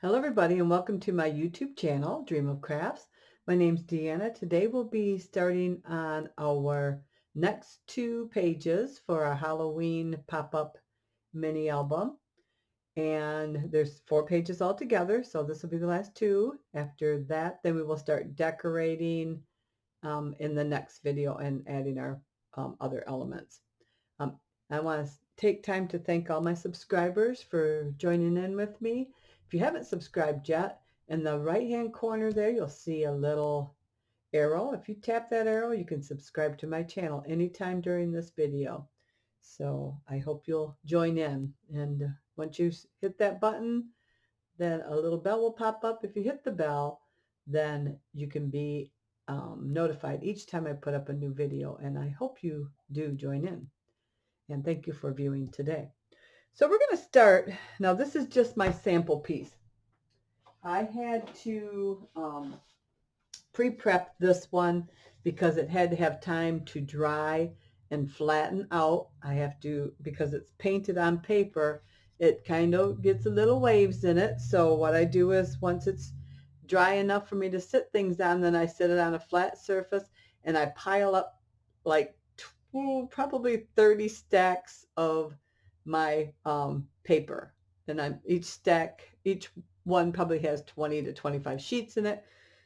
Hello everybody and welcome to my YouTube channel, Dream of Crafts. My name's Deanna. Today we'll be starting on our next two pages for our Halloween pop-up mini album. And there's 4 pages altogether, so this will be the last two. After that, then we will start decorating in the next video and adding our other elements. Um, I want to take time to thank all my subscribers for joining in with me. If you haven't subscribed yet, in the right-hand corner there, you'll see a little arrow. If you tap that arrow, you can subscribe to my channel anytime during this video. So I hope you'll join in. And once you hit that button, then a little bell will pop up. If you hit the bell, then you can be notified each time I put up a new video. And I hope you do join in. And thank you for viewing today. So we're going to start. Now this is just my sample piece. I had to pre-prep this one because it had to have time to dry and flatten out. I have to, because it's painted on paper, it kind of gets a little waves in it. So what I do is once it's dry enough for me to sit things on, then I sit it on a flat surface and I pile up like probably 30 stacks of my paper. And each one probably has 20 to 25 sheets in it.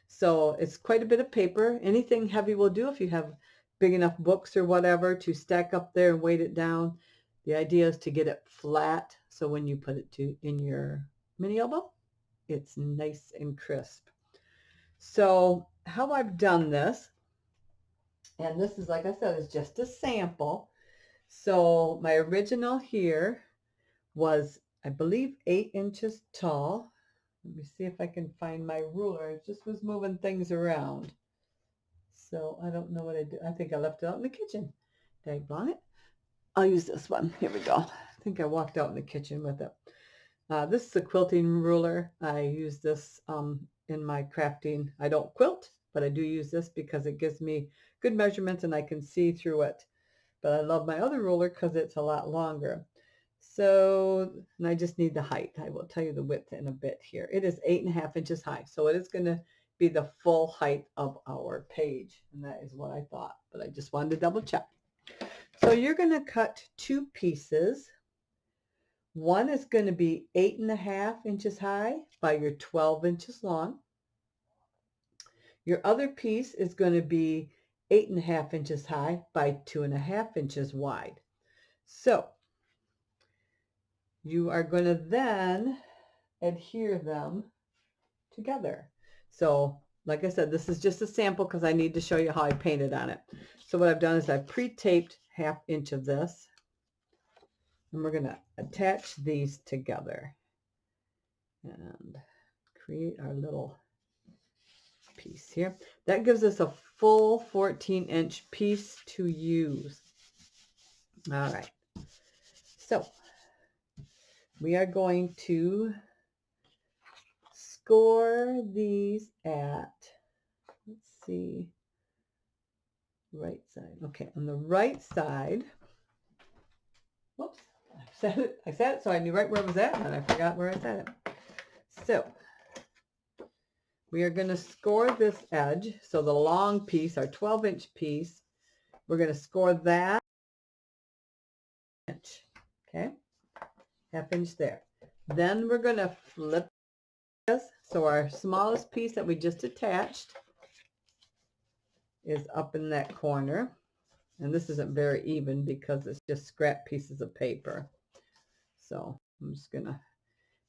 So it's quite a bit of paper. Anything heavy will do if you have big enough books or whatever to stack up there and weight it down. The idea is to get it flat so when you put it in your mini album, it's nice and crisp. So how I've done this, and this is, like I said, is just a sample. So my original here was, I believe, 8 inches tall. Let me see if I can find my ruler. I just was moving things around. So I don't know what I did. I think I left it out in the kitchen. Daggone it. I'll use this one. Here we go. I think I walked out in the kitchen with it. This is a quilting ruler. I use this in my crafting. I don't quilt, but I do use this because it gives me good measurements and I can see through it. But I love my other ruler because it's a lot longer. So, and I just need the height. I will tell you the width in a bit here. It is 8.5 inches high. So it is going to be the full height of our page. And that is what I thought, but I just wanted to double check. So you're going to cut 2 pieces. One is going to be 8.5 inches high by your 12 inches long. Your other piece is going to be 8.5 inches high by 2.5 inches wide. So you are going to then adhere them together. So like I said, this is just a sample because I need to show you how I painted on it. So what I've done is I've pre-taped 1/2 inch of this, and we're going to attach these together and create our little piece here. That gives us a full 14-inch piece to use. All right. So we are going to score these at, let's see, right side. Okay, on the right side, whoops, I said it so I knew right where it was at, and then I forgot where I said it. So we are going to score this edge. So the long piece, our 12-inch piece, we're going to score that inch. Okay, 1/2 inch there. Then we're going to flip this. So our smallest piece that we just attached is up in that corner. And this isn't very even because it's just scrap pieces of paper. So I'm just going to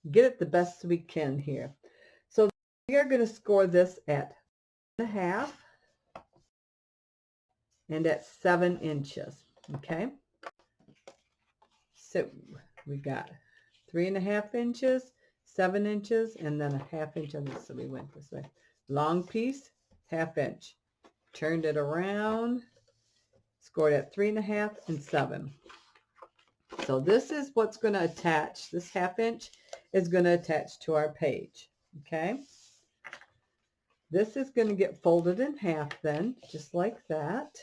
get it the best we can here. So we are going to score this at 1.5 and at 7 inches. Okay. So we got 3.5 inches, 7 inches, and then 1/2 inch of this. So we went this way. Long piece, 1/2 inch. Turned it around, scored at 3.5 and 7. So this is what's going to attach. This 1/2 inch is going to attach to our page. Okay. This is going to get folded in half then, just like that.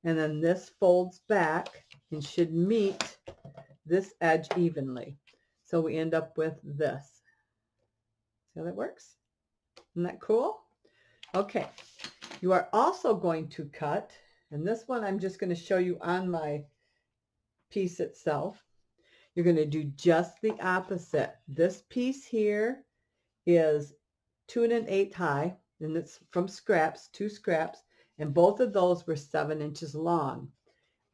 And then this folds back and should meet this edge evenly. So we end up with this. See how that works? Isn't that cool? Okay, you are also going to cut, and this one I'm just going to show you on my piece itself. You're going to do just the opposite. This piece here is 2 1/8 high, and it's from scraps, 2 scraps, and both of those were 7 inches long.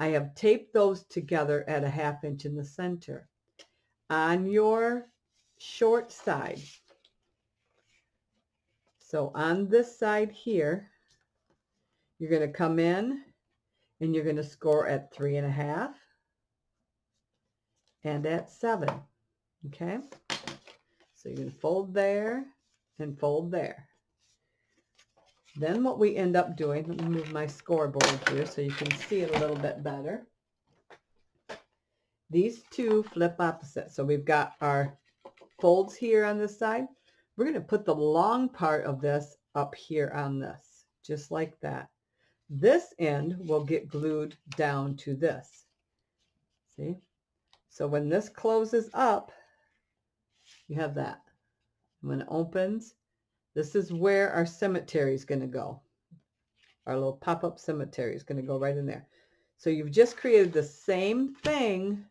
I have taped those together at a 1/2 inch in the center. On your short side, so on this side here, you're going to come in and you're going to score at 3 1/2 and at 7. Okay, so you can fold there and fold there. Then what we end up doing, let me move my scoreboard here so you can see it a little bit better. These two flip opposite. So we've got our folds here on this side. We're going to put the long part of this up here on this, just like that. This end will get glued down to this. See? So when this closes up, you have that. When it opens, this is where our cemetery is going to go. Our little pop-up cemetery is going to go right in there. So you've just created the same thing.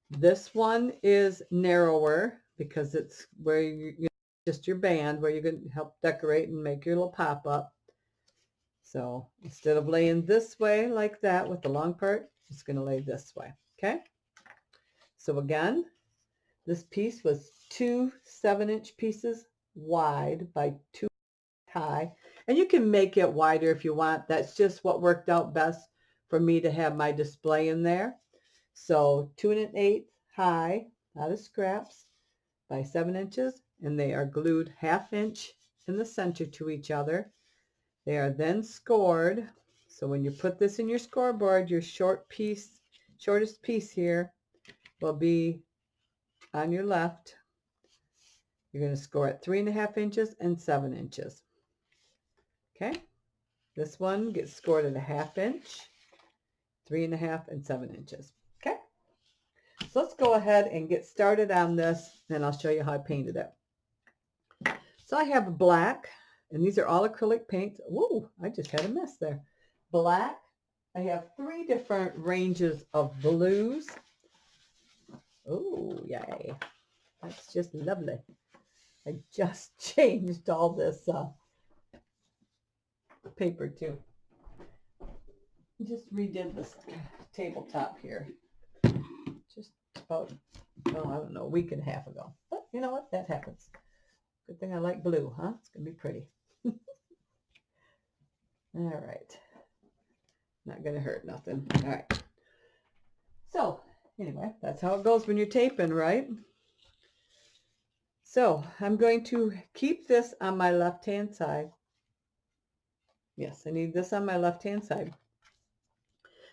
This one is narrower because it's where you just your band, where you're going to help decorate and make your little pop-up. So instead of laying this way like that with the long part, it's going to lay this way. Okay. So again, this piece was 2 7-inch pieces wide by 2 high, and you can make it wider if you want. That's just what worked out best for me to have my display in there. So 2 1/8 high out of scraps by 7 inches, and they are glued 1/2 inch in the center to each other. They are then scored. So when you put this in your scoreboard, your shortest piece here will be on your left. You're going to score at 3 1/2 inches and 7 inches. Okay. This one gets scored at a 1/2 inch, 3 1/2 and 7 inches. Okay. So let's go ahead and get started on this, and I'll show you how I painted it. So I have black, and these are all acrylic paints. Whoa, I just had a mess there. Black. I have 3 different ranges of blues. Oh, yay. That's just lovely. I just changed all this paper too. Just redid this tabletop here. Just about, oh, I don't know, a week and a half ago. But you know what? That happens. Good thing I like blue, huh? It's going to be pretty. All right. Not going to hurt nothing. All right. So, anyway, that's how it goes when you're taping, right? So, I'm going to keep this on my left-hand side. Yes, I need this on my left-hand side.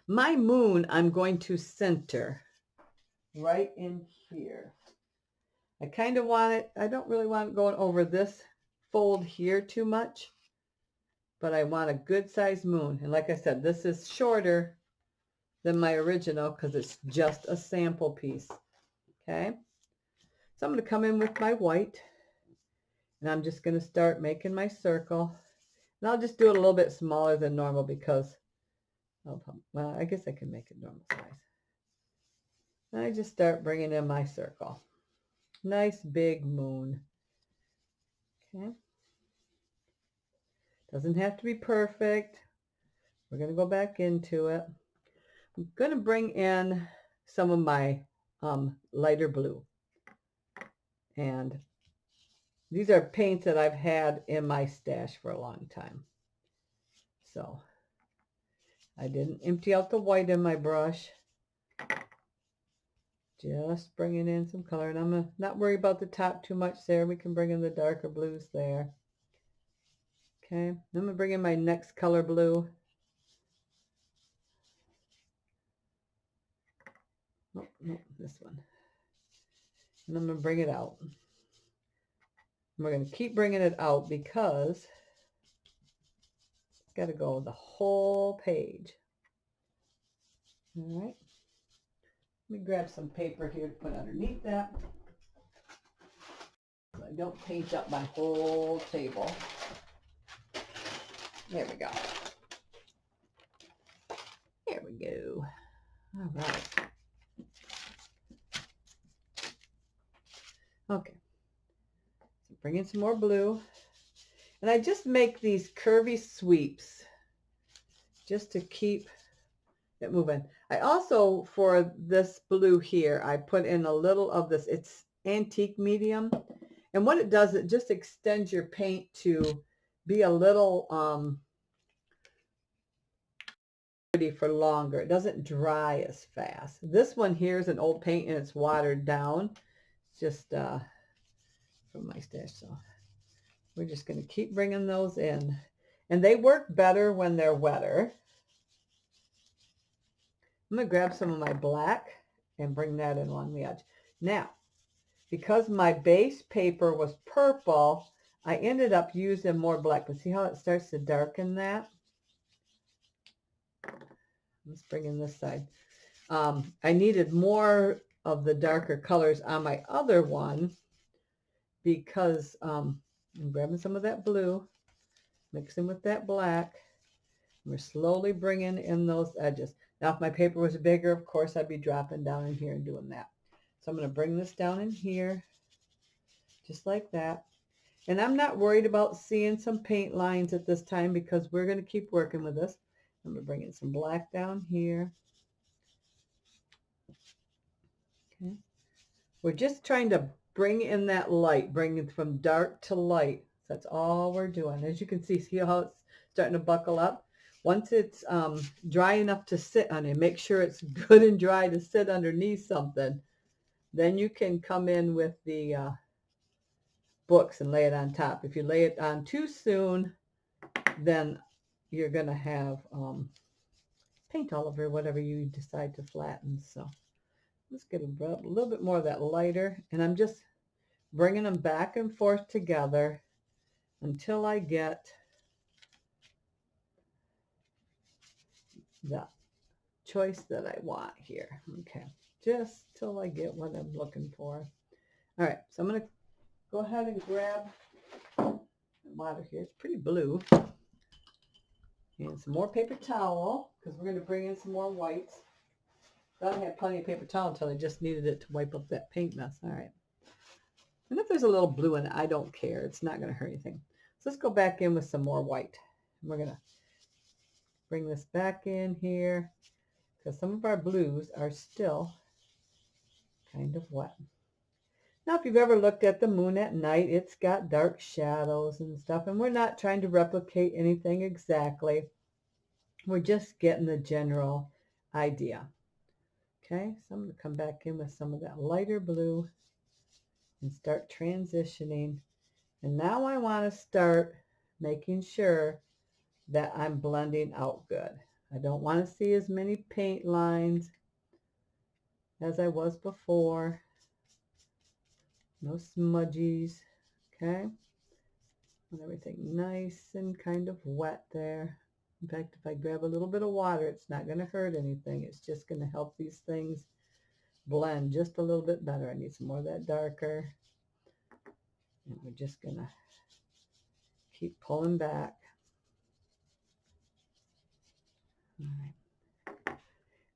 My moon, I'm going to center right in here. I kind of want it, I don't really want it going over this fold here too much, but I want a good sized moon. And like I said, this is shorter than my original because it's just a sample piece. Okay. So I'm going to come in with my white, and I'm just going to start making my circle. And I'll just do it a little bit smaller than normal because, well, I guess I can make it normal size. And I just start bringing in my circle. Nice big moon. Okay. Doesn't have to be perfect. We're going to go back into it. I'm going to bring in some of my lighter blue. And these are paints that I've had in my stash for a long time. So I didn't empty out the white in my brush. Just bringing in some color. And I'm going to not worry about the top too much there. We can bring in the darker blues there. Okay. I'm going to bring in my next color blue. Oh, no, this one. And I'm going to bring it out. And we're going to keep bringing it out because it's got to go the whole page. All right. Let me grab some paper here to put underneath that, so I don't paint up my whole table. There we go. There we go. All right. Okay. So bring in some more blue. And I just make these curvy sweeps just to keep it moving. I also, for this blue here, I put in a little of this. It's antique medium. And what it does, it just extends your paint to be a little pretty for longer. It doesn't dry as fast. This one here is an old paint and it's watered down. It's just from my stash. So we're just going to keep bringing those in. And they work better when they're wetter. I'm going to grab some of my black and bring that in along the edge. Now, because my base paper was purple, I ended up using more black. But see how it starts to darken that? Let's bring in this side. I needed more of the darker colors on my other one because I'm grabbing some of that blue, mixing with that black. We're slowly bringing in those edges. Now, if my paper was bigger, of course, I'd be dropping down in here and doing that. So I'm going to bring this down in here, just like that. And I'm not worried about seeing some paint lines at this time because we're going to keep working with this. I'm going to bring in some black down here. Okay. We're just trying to bring in that light, bring it from dark to light. That's all we're doing. As you can see how it's starting to buckle up. Once it's dry enough to sit on it, make sure it's good and dry to sit underneath something. Then you can come in with the books and lay it on top. If you lay it on too soon, then you're going to have paint all over whatever you decide to flatten. So let's get a little bit more of that lighter. And I'm just bringing them back and forth together until I get the choice that I want here. Okay, just till I get what I'm looking for. All right, so I'm going to go ahead and grab water here. It's pretty blue. And some more paper towel, because we're going to bring in some more whites. I had plenty of paper towel until I just needed it to wipe up that paint mess. All right. And if there's a little blue in it, I don't care. It's not going to hurt anything. So let's go back in with some more white. And we're going to bring this back in here because some of our blues are still kind of wet. Now, if you've ever looked at the moon at night, it's got dark shadows and stuff, and we're not trying to replicate anything exactly. We're just getting the general idea. Okay, so I'm going to come back in with some of that lighter blue and start transitioning. And now I want to start making sure that I'm blending out good. I don't want to see as many paint lines as I was before. No smudgies, okay? And everything nice and kind of wet there. In fact, if I grab a little bit of water, it's not going to hurt anything. It's just going to help these things blend just a little bit better. I need some more of that darker. And we're just going to keep pulling back. All right.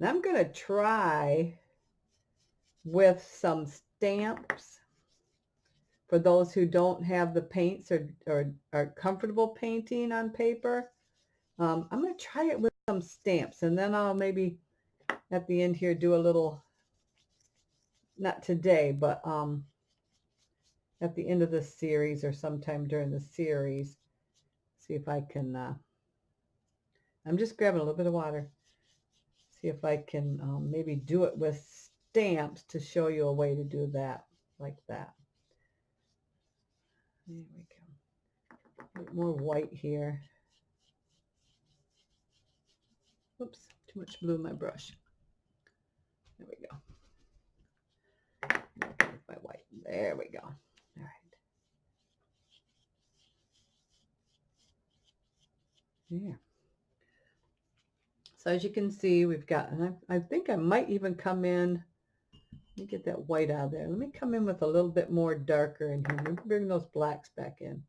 And I'm going to try with some stamps for those who don't have the paints or are comfortable painting on paper. I'm going to try it with some stamps, and then I'll maybe at the end here do a little, not today, but at the end of this series or sometime during the series, see if I can, I'm just grabbing a little bit of water, see if I can maybe do it with stamps to show you a way to do that, like that. There we go. A bit more white here. Oops, too much blue in my brush. There we go. With my white. There we go. All right. Yeah. So as you can see, we've got, and I think I might even come in Let me get that white out of there. Let me come in with a little bit more darker in here. Let me bring those blacks back in. A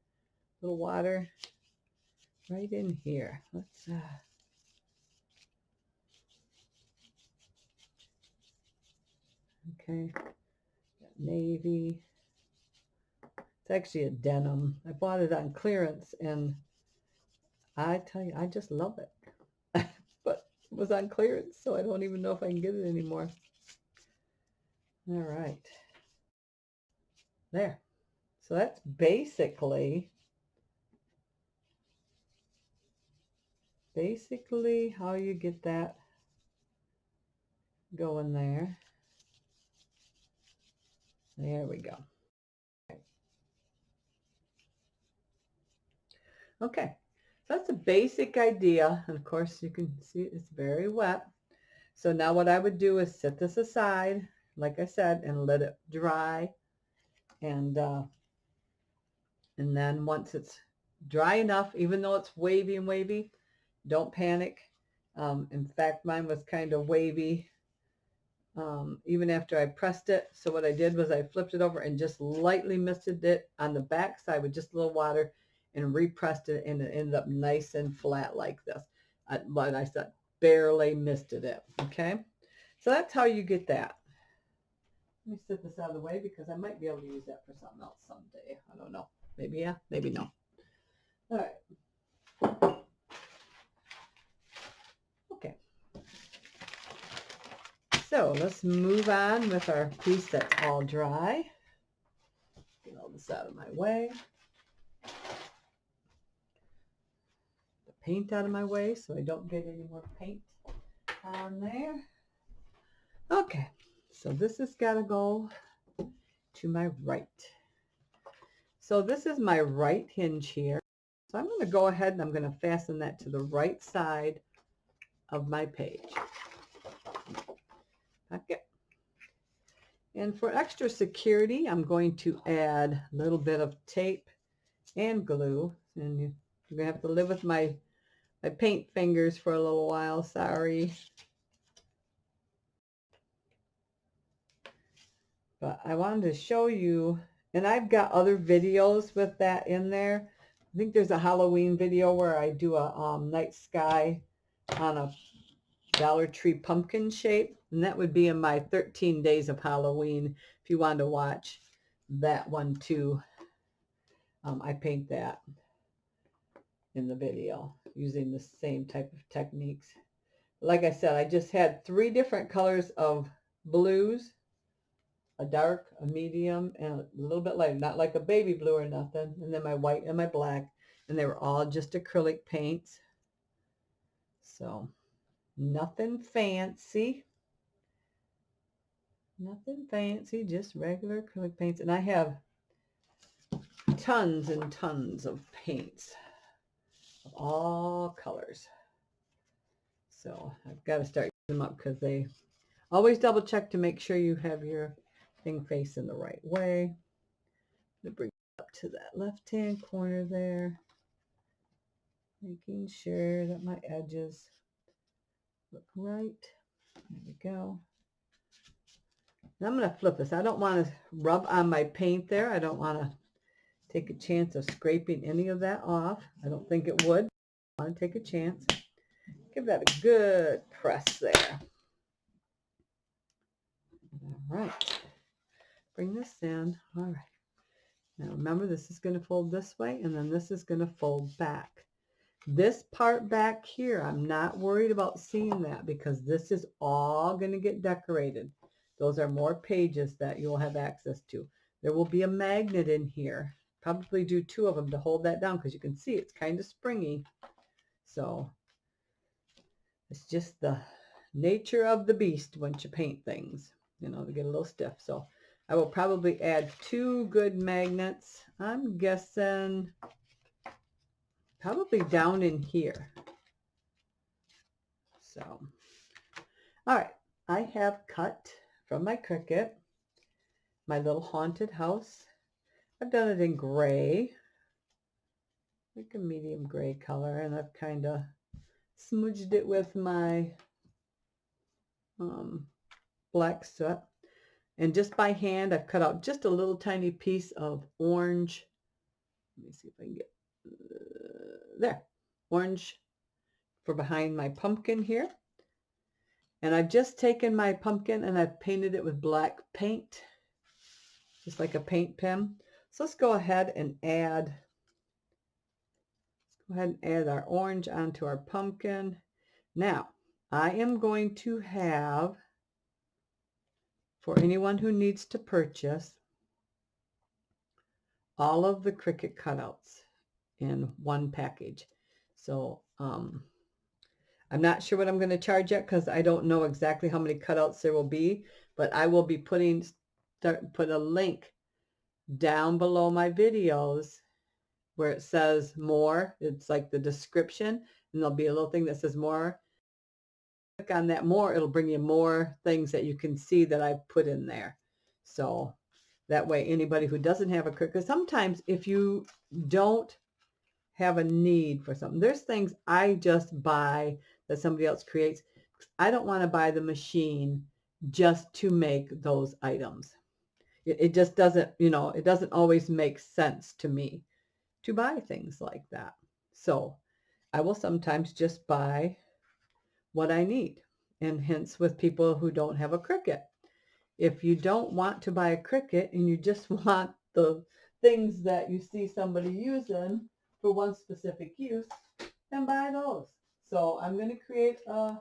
little water right in here. Let's okay, navy. It's actually a denim. I bought it on clearance, and I tell you, I just love it. But it was on clearance, so I don't even know if I can get it anymore. All right. There. So that's basically how you get that going there. There we go. Okay, so that's a basic idea. And of course, you can see it's very wet. So now what I would do is set this aside, like I said, and let it dry. And then once it's dry enough, even though it's wavy and wavy, don't panic. In fact, mine was kind of wavy even after I pressed it. So what I did was I flipped it over and just lightly misted it on the back side with just a little water and repressed it, and it ended up nice and flat like this. But I said barely misted it. Okay, so that's how you get that. Let me set this out of the way because I might be able to use that for something else someday. I don't know. Maybe yeah, maybe no. All right. Okay. So let's move on with our piece that's all dry. Get all this out of my way. The paint out of my way so I don't get any more paint on there. Okay, so this has got to go to my right. So this is my right hinge here. So I'm going to go ahead and I'm going to fasten that to the right side of my page. Okay. And for extra security, I'm going to add a little bit of tape and glue. And you're going to have to live with my paint fingers for a little while. Sorry. But I wanted to show you, and I've got other videos with that in there. I think there's a Halloween video where I do a night sky on a Dollar Tree pumpkin shape, and that would be in my 13 days of Halloween if you wanted to watch that one too. I paint that in the video using the same type of techniques. Like I said, I just had 3 different colors of blues, a dark, a medium, and a little bit lighter, not like a baby blue or nothing, and then my white and my black, and they were all just acrylic paints. So nothing fancy. Nothing fancy, just regular acrylic paints. And I have tons and tons of paints of all colors. So I've got to start using them up because they always double check to make sure you have your thing facing the right way. I'm going to bring it up to that left-hand corner there, making sure that my edges look right. There we go. And I'm going to flip this. I don't want to rub on my paint there. I don't want to take a chance of scraping any of that off. I don't think it would. I want to take a chance. Give that a good press there. All right. Bring this in. All right. Now remember, this is going to fold this way, and then this is going to fold back. This part back here, I'm not worried about seeing that because this is all going to get decorated. Those are more pages that you'll have access to. There will be a magnet in here. Probably do 2 of them to hold that down because you can see it's kind of springy. So it's just the nature of the beast once you paint things, you know, they get a little stiff. So I will probably add 2 good magnets. I'm guessing probably down in here. So, all right, I have cut from my Cricut my little haunted house. I've done it in gray, like a medium gray color, and I've kind of smudged it with my black soot. And just by hand, I've cut out just a little tiny piece of orange. Let me see if I can get there. Orange for behind my pumpkin here. And I've just taken my pumpkin and I've painted it with black paint, just like a paint pen. So let's go ahead and add our orange onto our pumpkin. Now, I am going to have, for anyone who needs to purchase, all of the Cricut cutouts in one package. So I'm not sure what I'm going to charge yet because I don't know exactly how many cutouts there will be, but I will be put a link down below my videos where it says more. It's like the description, and there'll be a little thing that says more. Click on that more, it'll bring you more things that you can see that I've put in there. So that way anybody who doesn't have a Cricut, because sometimes if you don't have a need for something, there's things I just buy that somebody else creates. I don't want to buy the machine just to make those items. It just doesn't, it doesn't always make sense to me to buy things like that. So I will sometimes just buy what I need, and hence with people who don't have a Cricut. If you don't want to buy a Cricut and you just want the things that you see somebody using for one specific use, then buy those. So I'm going to create a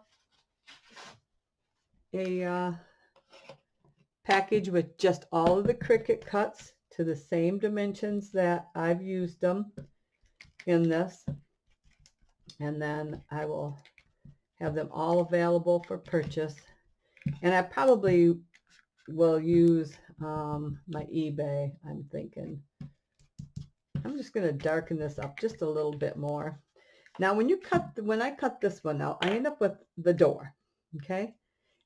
package with just all of the Cricut cuts to the same dimensions that I've used them in this. And then I will have them all available for purchase. And I probably will use my eBay. I'm thinking I'm just going to darken this up just a little bit more. Now when I cut this one out, I end up with the door, okay?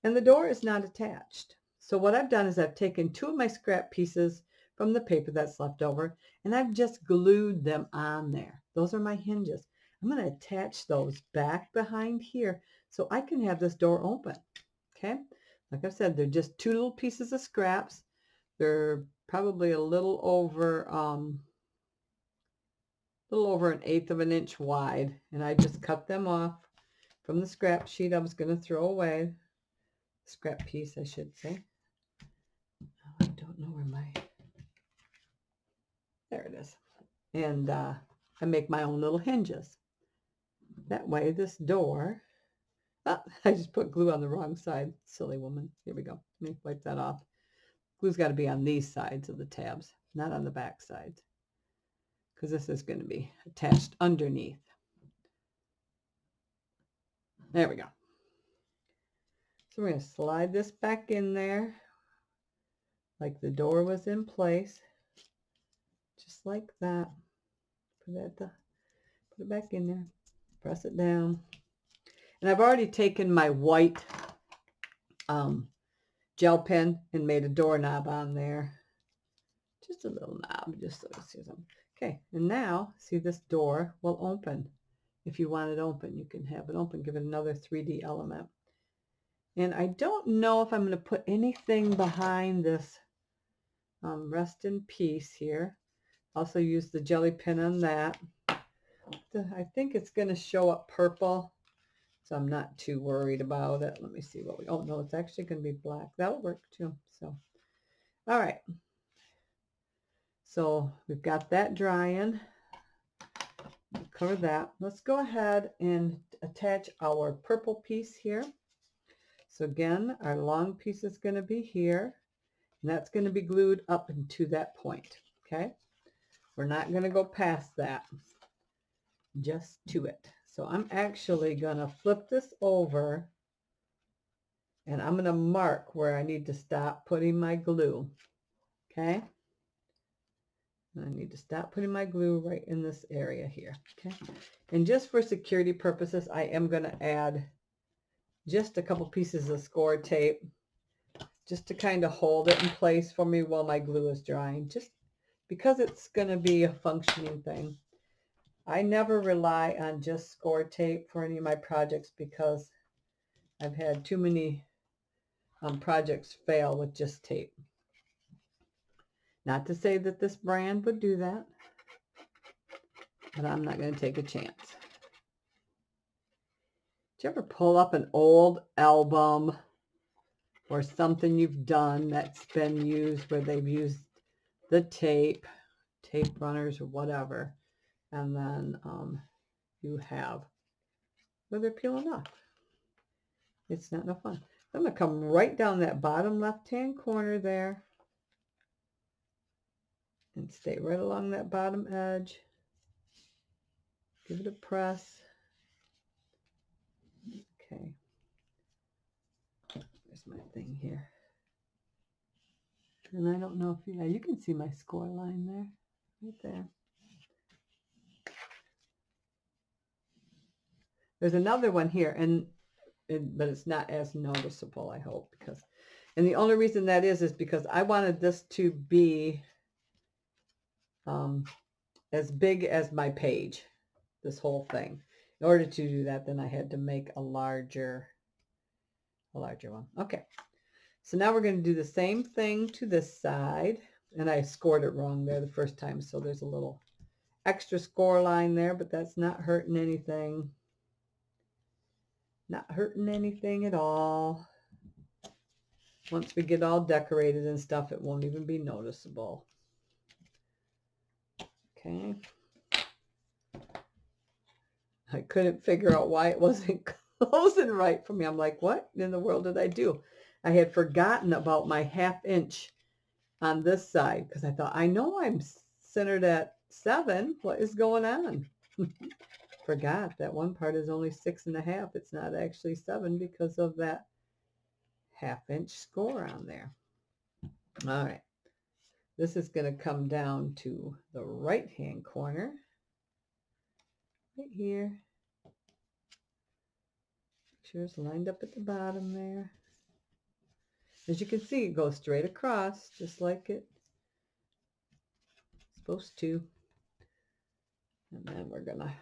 And the door is not attached. So what I've done is I've taken two of my scrap pieces from the paper that's left over, and I've just glued them on there. Those are my hinges. I'm going to attach those back behind here so I can have this door open, okay? Like I said, they're just two little pieces of scraps. They're probably a little over 1/8 of an inch wide, and I just cut them off from the scrap sheet I was going to throw away. Scrap piece, I should say. I don't know where there it is. And I make my own little hinges. That way this door, I just put glue on the wrong side. Silly woman. Here we go. Let me wipe that off. Glue's got to be on these sides of the tabs, not on the back sides, because this is going to be attached underneath. There we go. So we're going to slide this back in there like the door was in place, just like that. Put it back in there, press it down. And I've already taken my white gel pen and made a doorknob on there. Just a little knob, just so you see something. Okay, and now, see, this door will open. If you want it open, you can have it open. Give it another 3D element. And I don't know if I'm going to put anything behind this rest in peace here. Also use the jelly pen on that. I think it's going to show up purple, so I'm not too worried about it. Let me see what oh no, it's actually going to be black. That'll work too. So, all right. So we've got that drying. Cover that. Let's go ahead and attach our purple piece here. So again, our long piece is going to be here, and that's going to be glued up into that point. Okay. We're not going to go past that, just to it. So I'm actually going to flip this over, and I'm going to mark where I need to stop putting my glue. Okay. And I need to stop putting my glue right in this area here. Okay. And just for security purposes, I am going to add just a couple pieces of score tape just to kind of hold it in place for me while my glue is drying, just because it's going to be a functioning thing. I never rely on just score tape for any of my projects because I've had too many projects fail with just tape. Not to say that this brand would do that, but I'm not going to take a chance. Did you ever pull up an old album or something you've done that's been used where they've used the tape runners or whatever, and then you have where they're peeling off? It's not no fun. I'm going to come right down that bottom left-hand corner there and stay right along that bottom edge. Give it a press. Okay. There's my thing here. And I don't know if you can see my score line there, right there. There's another one here, but it's not as noticeable, I hope, and the only reason that is because I wanted this to be as big as my page, this whole thing. In order to do that, then I had to make a larger one. Okay, so now we're going to do the same thing to this side, and I scored it wrong there the first time, so there's a little extra score line there, but that's not hurting anything. Not hurting anything at all. Once we get all decorated and stuff, it won't even be noticeable. Okay. I couldn't figure out why it wasn't closing right for me. I'm like, what in the world did I do? I had forgotten about my 1/2 inch on this side because I thought, I know I'm centered at 7. What is going on? Forgot that one part is only 6.5. It's not actually 7 because of that 1/2 inch score on there. All right. This is going to come down to the right-hand corner. Right here. Make sure it's lined up at the bottom there. As you can see, it goes straight across, just like it's supposed to. And then we're going to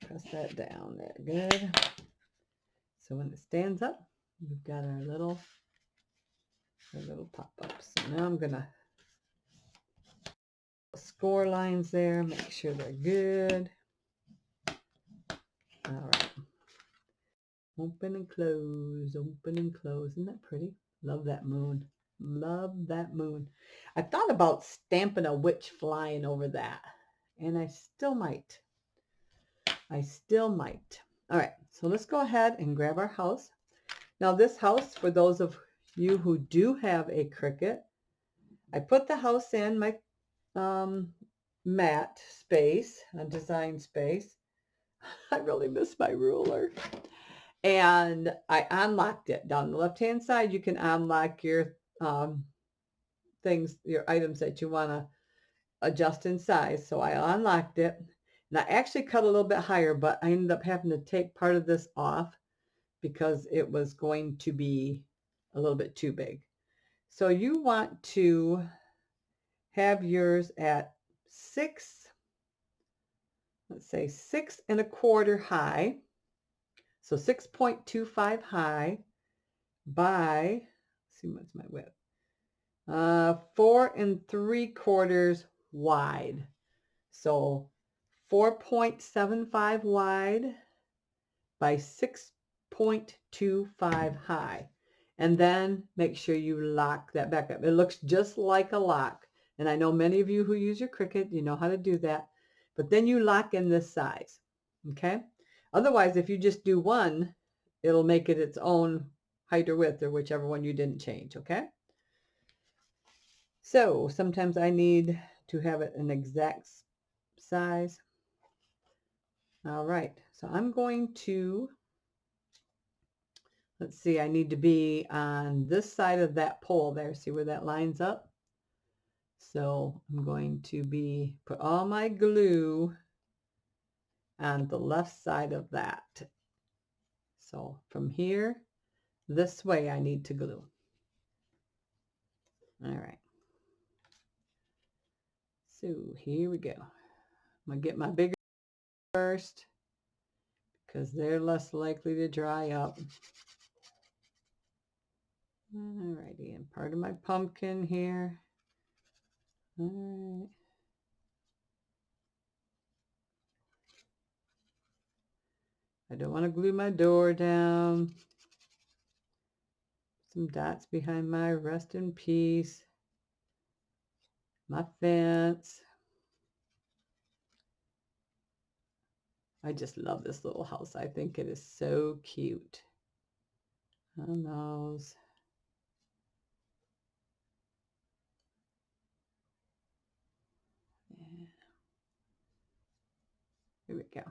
press that down there. Good. So when it stands up, we've got our little pop-ups. So now I'm going to score lines there, make sure they're good. All right. Open and close, open and close. Isn't that pretty? Love that moon. Love that moon. I thought about stamping a witch flying over that, and I still might. All right, so let's go ahead and grab our house. Now this house, for those of you who do have a Cricut, I put the house in my mat space, a design space. I really miss my ruler. And I unlocked it. Down the left-hand side, you can unlock your things, your items that you want to adjust in size. So I unlocked it. And I actually cut a little bit higher, but I ended up having to take part of this off because it was going to be a little bit too big. So you want to have yours at 6, let's say 6 1/4 high. So 6.25 high by, let's see, what's my width? 4 3/4 wide. So 4.75 wide by 6.25 high. And then make sure you lock that back up. It looks just like a lock. And I know many of you who use your Cricut, you know how to do that. But then you lock in this size. Okay? Otherwise, if you just do one, it'll make it its own height or width or whichever one you didn't change. Okay? So sometimes I need to have it an exact size. All right. So I'm going to, let's see, I need to be on this side of that pole there. See where that lines up? So I'm going to put all my glue on the left side of that. So from here, this way I need to glue. All right. So here we go. I'm going to get my bigger first because they're less likely to dry up. Alrighty, and part of my pumpkin here. All right. I don't want to glue my door down. Some dots behind my rest in peace. My fence. I just love this little house. I think it is so cute. On those. Yeah. Here we go.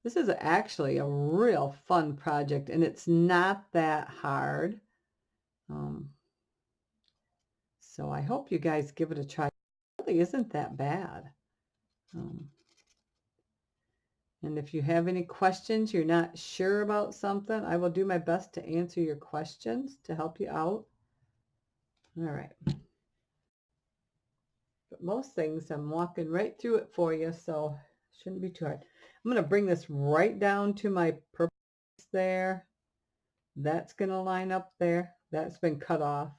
This is actually a real fun project, and it's not that hard. So I hope you guys give it a try. It really isn't that bad. And if you have any questions, you're not sure about something, I will do my best to answer your questions to help you out. All right. But most things, I'm walking right through it for you, so it shouldn't be too hard. I'm going to bring this right down to my purple there. That's going to line up there. That's been cut off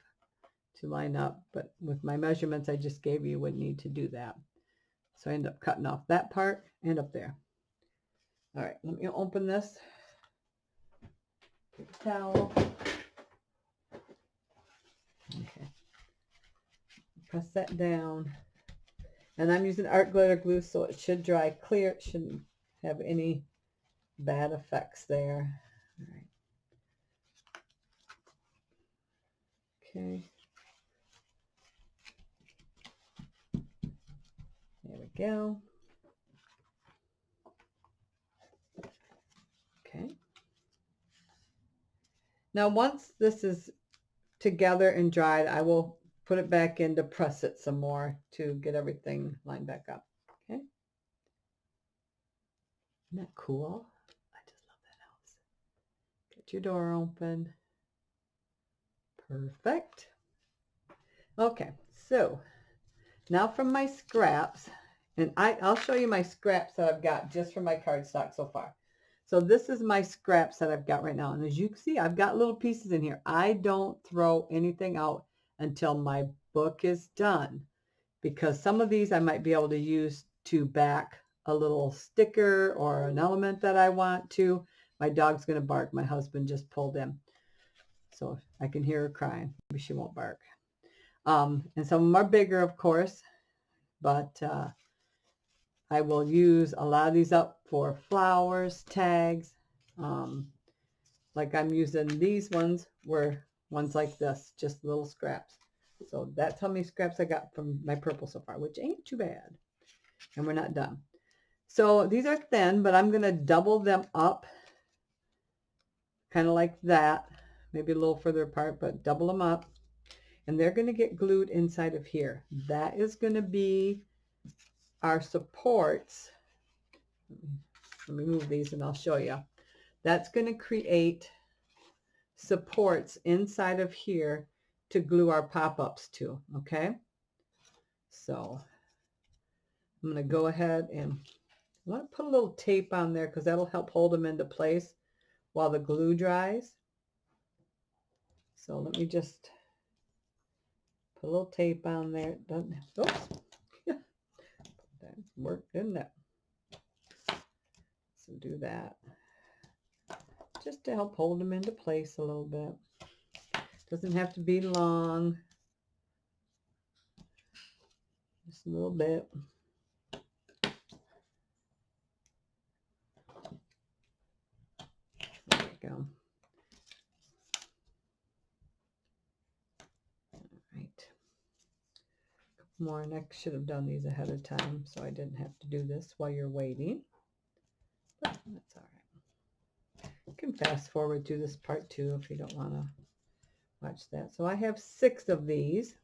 to line up, but with my measurements I just gave you, wouldn't need to do that. So I end up cutting off that part and up there. All right, let me open this. Paper towel. Okay. Press that down. And I'm using art glitter glue, so it should dry clear. It shouldn't have any bad effects there. All right. Okay. There we go. Okay. Now once this is together and dried, I will put it back in to press it some more to get everything lined back up. Okay. Isn't that cool? I just love that house. Get your door open. Perfect. Okay, so now from my scraps, and I'll show you my scraps that I've got just from my cardstock so far. So this is my scraps that I've got right now. And as you can see, I've got little pieces in here. I don't throw anything out until my book is done, because some of these I might be able to use to back a little sticker or an element that I want to. My dog's going to bark. My husband just pulled in. So I can hear her crying. Maybe she won't bark. And some of them are bigger, of course, but I will use a lot of these up for flowers, tags. Like I'm using these ones were ones like this, just little scraps. So that's how many scraps I got from my purple so far, which ain't too bad. And we're not done. So these are thin, but I'm going to double them up, kind of like that, maybe a little further apart, but double them up. And they're going to get glued inside of here. That is going to be our supports. Let me move these and I'll show you. That's going to create supports inside of here to glue our pop-ups to, okay? So I'm going to go ahead and I want to put a little tape on there because that'll help hold them into place while the glue dries. So let me just put a little tape on there. Doesn't, oops. That worked, didn't it? So do that just to help hold them into place a little bit. Doesn't have to be long, just a little bit. There we go. All right. More, and I should have done these ahead of time so I didn't have to do this while you're waiting. But that's all right. You can fast forward to this part too if you don't want to watch that. So I have 6 of these.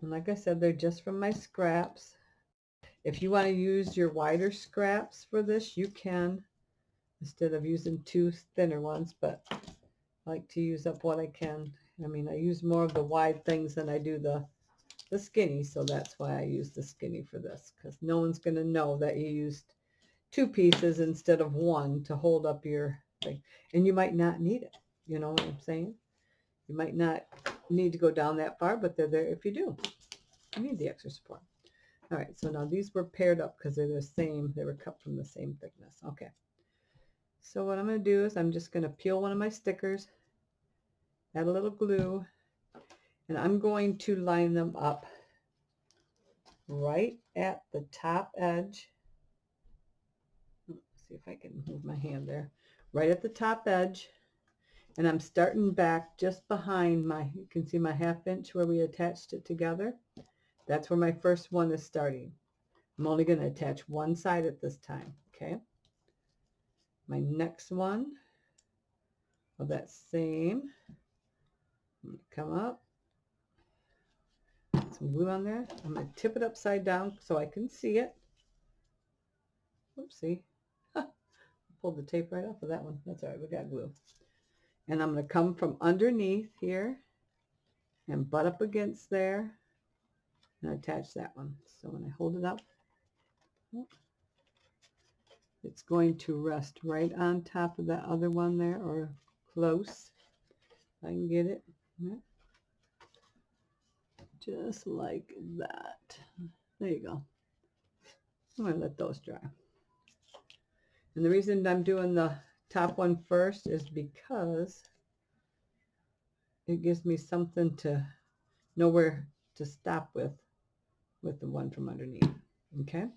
And like I said, they're just from my scraps. If you want to use your wider scraps for this, you can, instead of using 2 thinner ones, but I like to use up what I can. I mean, I use more of the wide things than I do the skinny, so that's why I use the skinny for this, because no one's going to know that you used 2 pieces instead of 1 to hold up your thing. And you might not need it. You know what I'm saying? You might not need to go down that far, but they're there if you do. You need the extra support. All right, so now these were paired up because they're the same. They were cut from the same thickness. Okay. So what I'm going to do is I'm just going to peel one of my stickers, add a little glue, and I'm going to line them up right at the top edge. Let's see if I can move my hand there. Right at the top edge. And I'm starting back just behind you can see my 1/2 inch where we attached it together. That's where my first one is starting. I'm only going to attach one side at this time, okay? My next one of that same, I'm going to come up, put some glue on there. I'm going to tip it upside down so I can see it. Oopsie. Pulled the tape right off of that one. That's all right, we got glue. And I'm going to come from underneath here and butt up against there and attach that one. So when I hold it up, it's going to rest right on top of that other one there, or close. If I can get it. Just like that. There you go. I'm going to let those dry. And the reason I'm doing the top one first is because it gives me something to know where to stop with the one from underneath. Okay,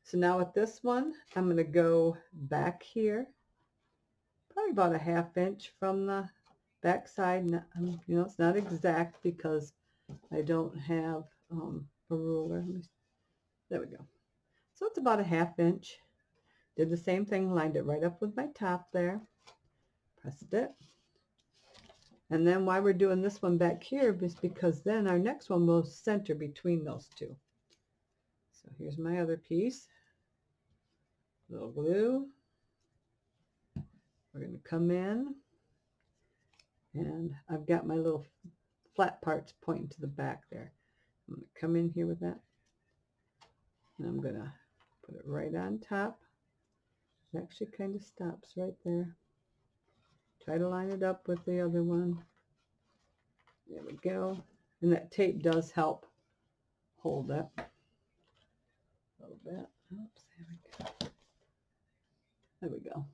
so now with this one, I'm going to go back here, probably about a 1/2 inch from the back side. You know, it's not exact because I don't have a ruler. There we go. So it's about a 1/2 inch. Did the same thing, lined it right up with my top there, pressed it. And then why we're doing this one back here is because then our next one will center between those two. So here's my other piece. Little glue. We're going to come in, and I've got my little flat parts pointing to the back there. I'm going to come in here with that, and I'm going to put it right on top. It actually kind of stops right there. Try to line it up with the other one. There we go. And that tape does help hold it a little bit. Oops, there we go. There we go.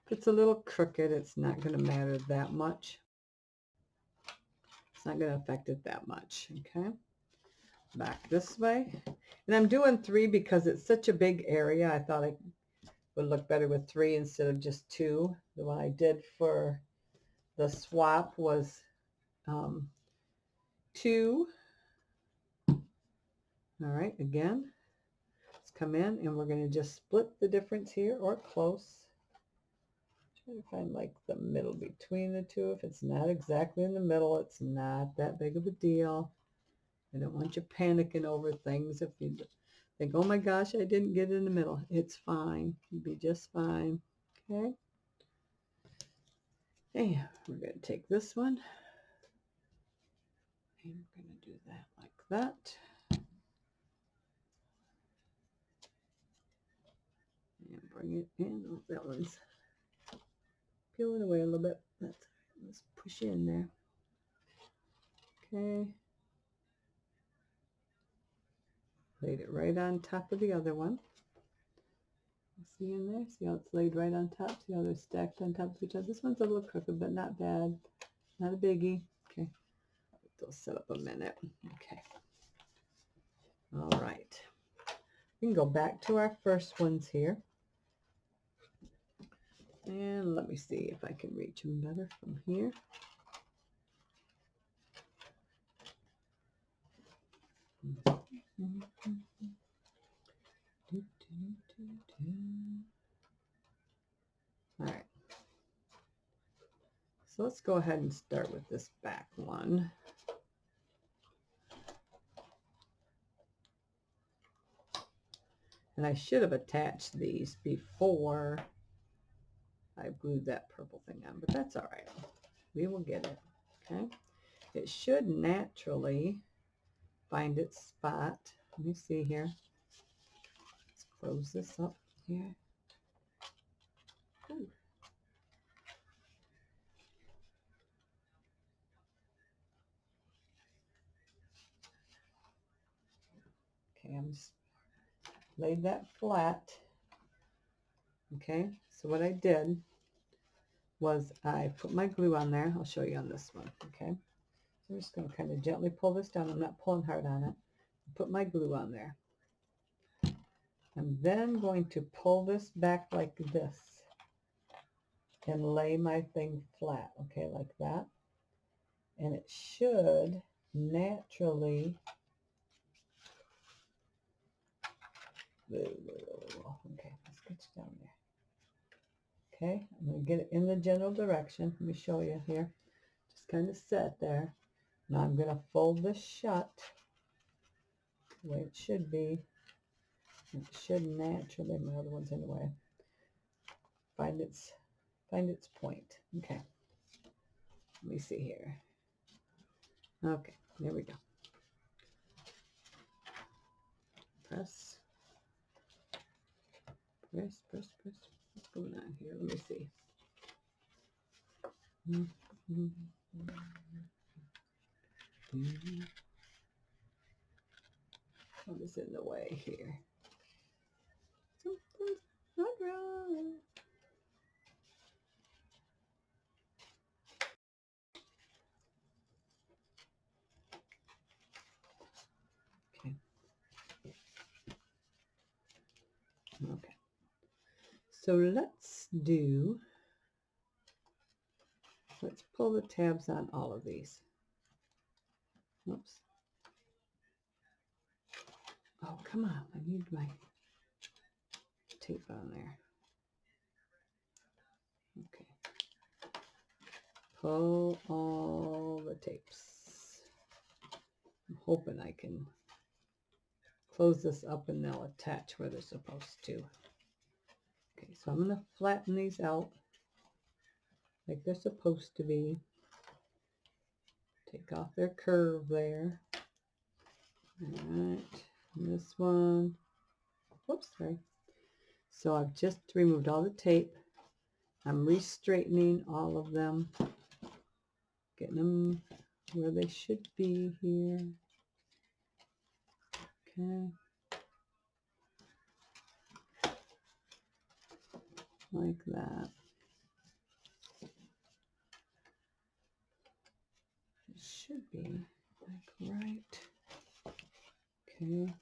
If it's a little crooked, it's not going to matter that much. It's not going to affect it that much, okay? Back this way. And I'm doing 3 because it's such a big area. I thought I would look better with 3 instead of just 2. The one I did for the swap was 2. All right, again, let's come in and we're going to just split the difference here, or close. Try to find like the middle between the two. If it's not exactly in the middle, it's not that big of a deal. I don't want you panicking over things. If you think, oh my gosh, I didn't get it in the middle, it's fine. You'll be just fine. Okay. And we're going to take this one and we're going to do that like that. And bring it in. Oh, that one's peeling away a little bit. Let's push in there. Okay. Laid it right on top of the other one. See in there? See how it's laid right on top? See how they're stacked on top of each other? This one's a little crooked, but not bad. Not a biggie. Okay. They'll set up a minute. Okay. All right. We can go back to our first ones here. And let me see if I can reach them better from here. All right. So let's go ahead and start with this back one. And I should have attached these before I glued that purple thing on, but that's all right. We will get it, okay? It should naturally find its spot. Let me see here. Let's close this up here. Ooh. just laid that flat. Okay, so what I did was I put my glue on there. I'll show you on this one. Okay, so I'm just going to kind of gently pull this down. I'm not pulling hard on it. Put my glue on there. I'm then going to pull this back like this and lay my thing flat, okay, like that. And it should naturally, okay, let's get you down there. Okay, I'm going to get it in the general direction. Let me show you here. Just kind of set there. Now I'm going to fold this shut the way it should be. It should naturally, my other one's in the way, find its point. Okay, let me see here. Okay, there we go. Press, press, press, press. What's going on here? Let me see. What is in the way here? Something's not right. Okay. Okay. So let's pull the tabs on all of these. Oops. Oh, come on. I need my tape on there. Okay. Pull all the tapes. I'm hoping I can close this up and they'll attach where they're supposed to. Okay, so I'm going to flatten these out like they're supposed to be. Take off their curve there. All right, and this one. Whoops, sorry. So I've just removed all the tape. I'm re-straightening all of them, getting them where they should be here. Okay. Like that. It should be like right. Okay.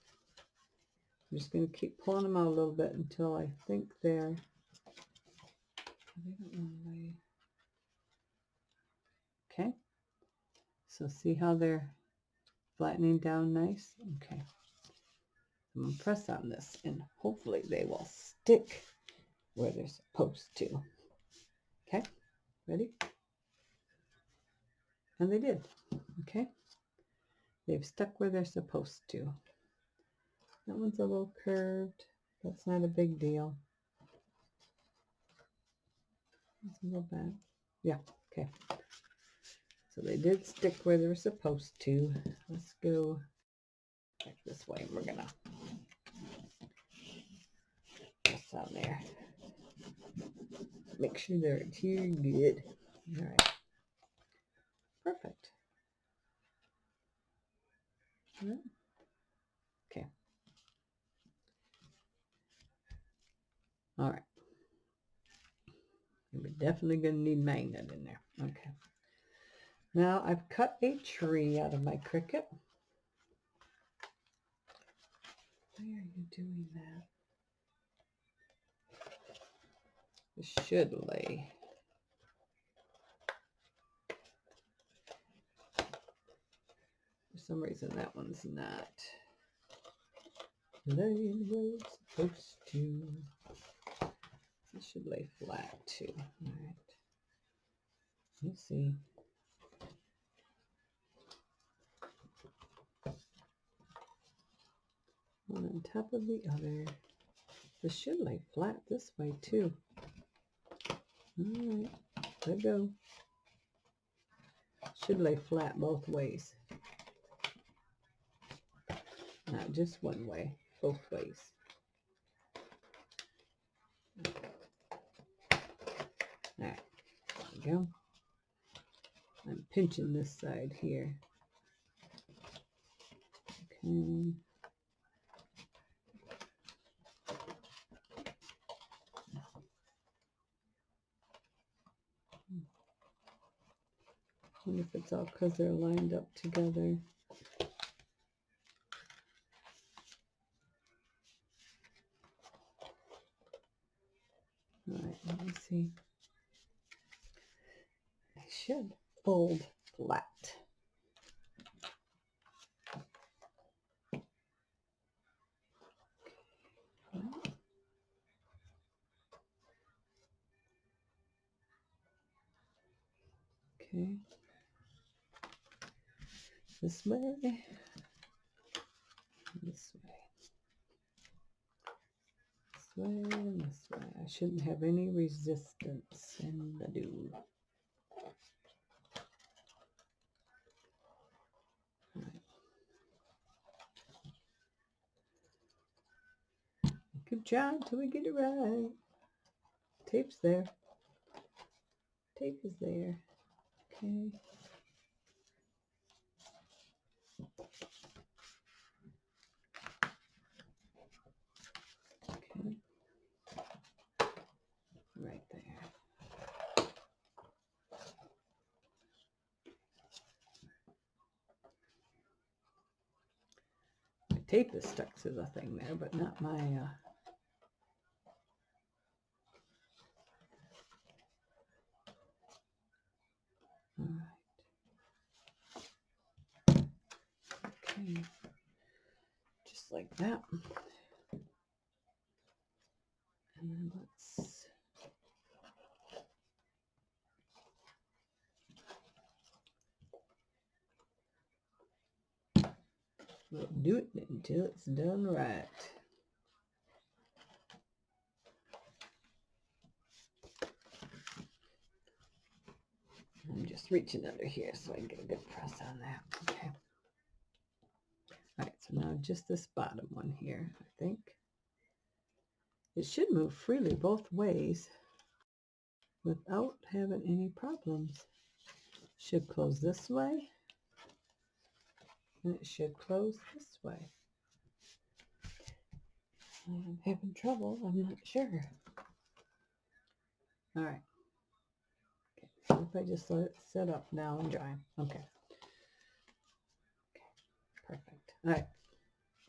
I'm just going to keep pulling them out a little bit until I think they're, okay. So see how they're flattening down nice? Okay. I'm going to press on this and hopefully they will stick where they're supposed to. Okay, ready? And they did. Okay. They've stuck where they're supposed to. That one's a little curved. That's not a big deal. It's a little bad. Yeah, okay. So they did stick where they were supposed to. Let's go back this way. We're gonna press on there. Make sure they're adhered good. All right. Perfect. Okay. All right. We're definitely going to need magnet in there. Okay. Now I've cut a tree out of my Cricut. Why are you doing that? It should lay. For some reason that one's not laying where it's supposed to. It should lay flat too. All right. Let's see. One on top of the other. This should lay flat this way too. All right, there we go. Should lay flat both ways. Not just one way, both ways. All right, there we go. I'm pinching this side here. Okay. See if it's all because they're lined up together. All right, let me see. I should fold flat. Okay. This way. This way. This way and this way. I shouldn't have any resistance in the do. Keep trying till we get it right. Tape's there. Tape is there. Okay. Okay. Right there. My tape is stuck to the thing there, but not my all right. Okay. Just like that. And then we'll do it until it's done right. I'm just reaching under here so I can get a good press on that. Okay. All right, so now just this bottom one here, I think. It should move freely both ways without having any problems. Should close this way, and it should close this way. I'm having trouble, I'm not sure. All right. Okay, so if I just let it set up now and dry. Okay. Okay, perfect. All right.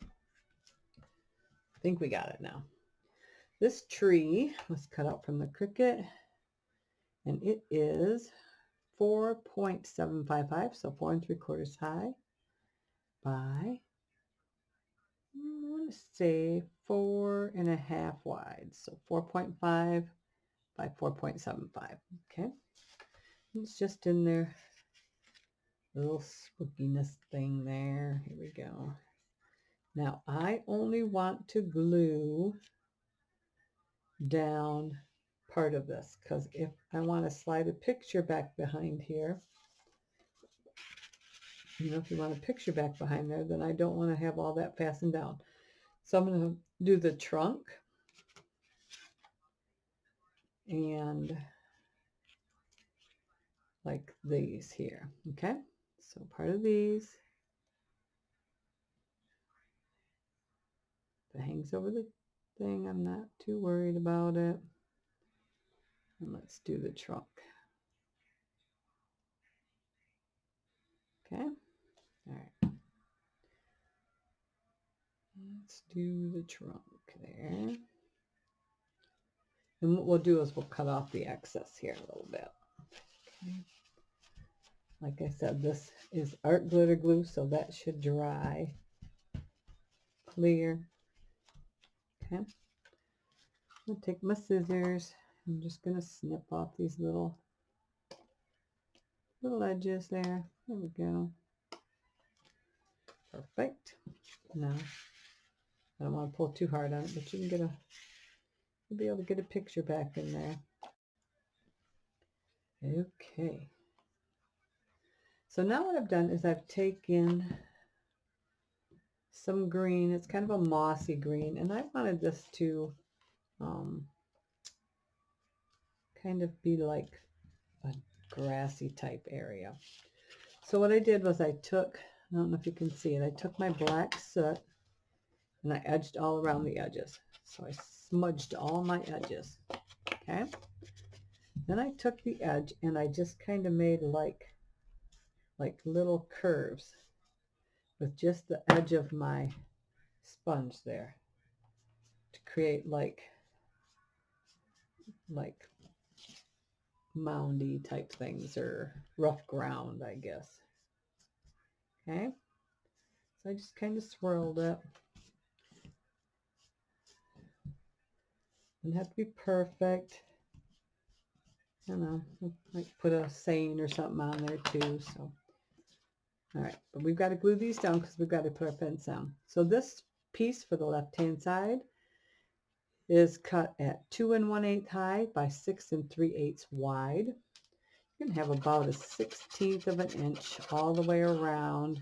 I think we got it now. This tree was cut out from the Cricut, and it is 4.755, so 4 3/4 high by, I want to say 4.5 wide, so 4.5 by 4.75. Okay, it's just in their little spookiness thing there. Here we go. Now I only want to glue down part of this, because if I want to slide a picture back behind here, if you want a picture back behind there, then I don't want to have all that fastened down. So I'm going to do the trunk and like these here. Okay, so part of these that hangs over the thing, I'm not too worried about it. And let's do the trunk. Okay, all right. Let's do the trunk there. And what we'll do is we'll cut off the excess here a little bit. Okay. Like I said, this is art glitter glue, so that should dry clear. Okay. I'm going to take my scissors. I'm just going to snip off these little edges there. There we go. Perfect. Now, I don't want to pull too hard on it, but you can you'll be able to get a picture back in there. Okay. So now what I've done is I've taken some green. It's kind of a mossy green, and I wanted this to kind of be like a grassy type area. So what I did was I don't know if you can see it, I took my black soot and I edged all around the edges. So I smudged all my edges. Okay. Then I took the edge and I just kind of made like like little curves with just the edge of my sponge there to create like moundy type things or rough ground, I guess. Okay, so I just kind of swirled it. Doesn't have to be perfect. I don't know, I might put a saying or something on there too. So, all right, but we've got to glue these down because we've got to put our fence down. So this piece for the left-hand side is cut at 2 1/8 high by 6 3/8 wide. You're going to have about a 1/16 of an inch all the way around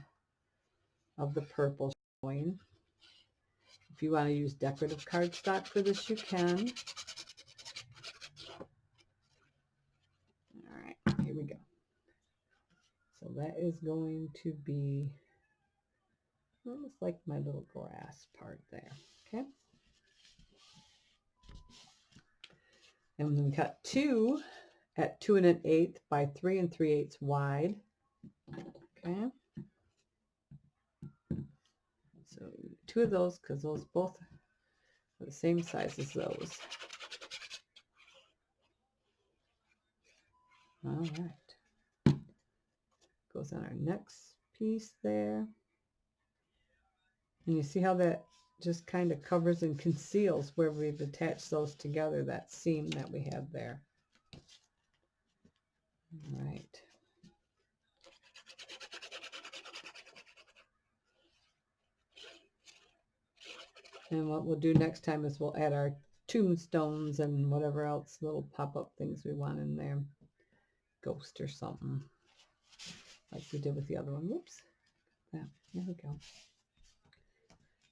of the purple showing. If you want to use decorative cardstock for this, you can. All right, here we go. So that is going to be almost like my little grass part there. Okay. And then we cut 2 at 2 1/8 by 3 3/8 wide. Okay. So 2 of those because those both are the same size as those. All right. Goes on our next piece there. And you see how that just kind of covers and conceals where we've attached those together, that seam that we have there. All right. And what we'll do next time is we'll add our tombstones and whatever else little pop-up things we want in there. Ghost or something like we did with the other one. Whoops. Yeah, there we go.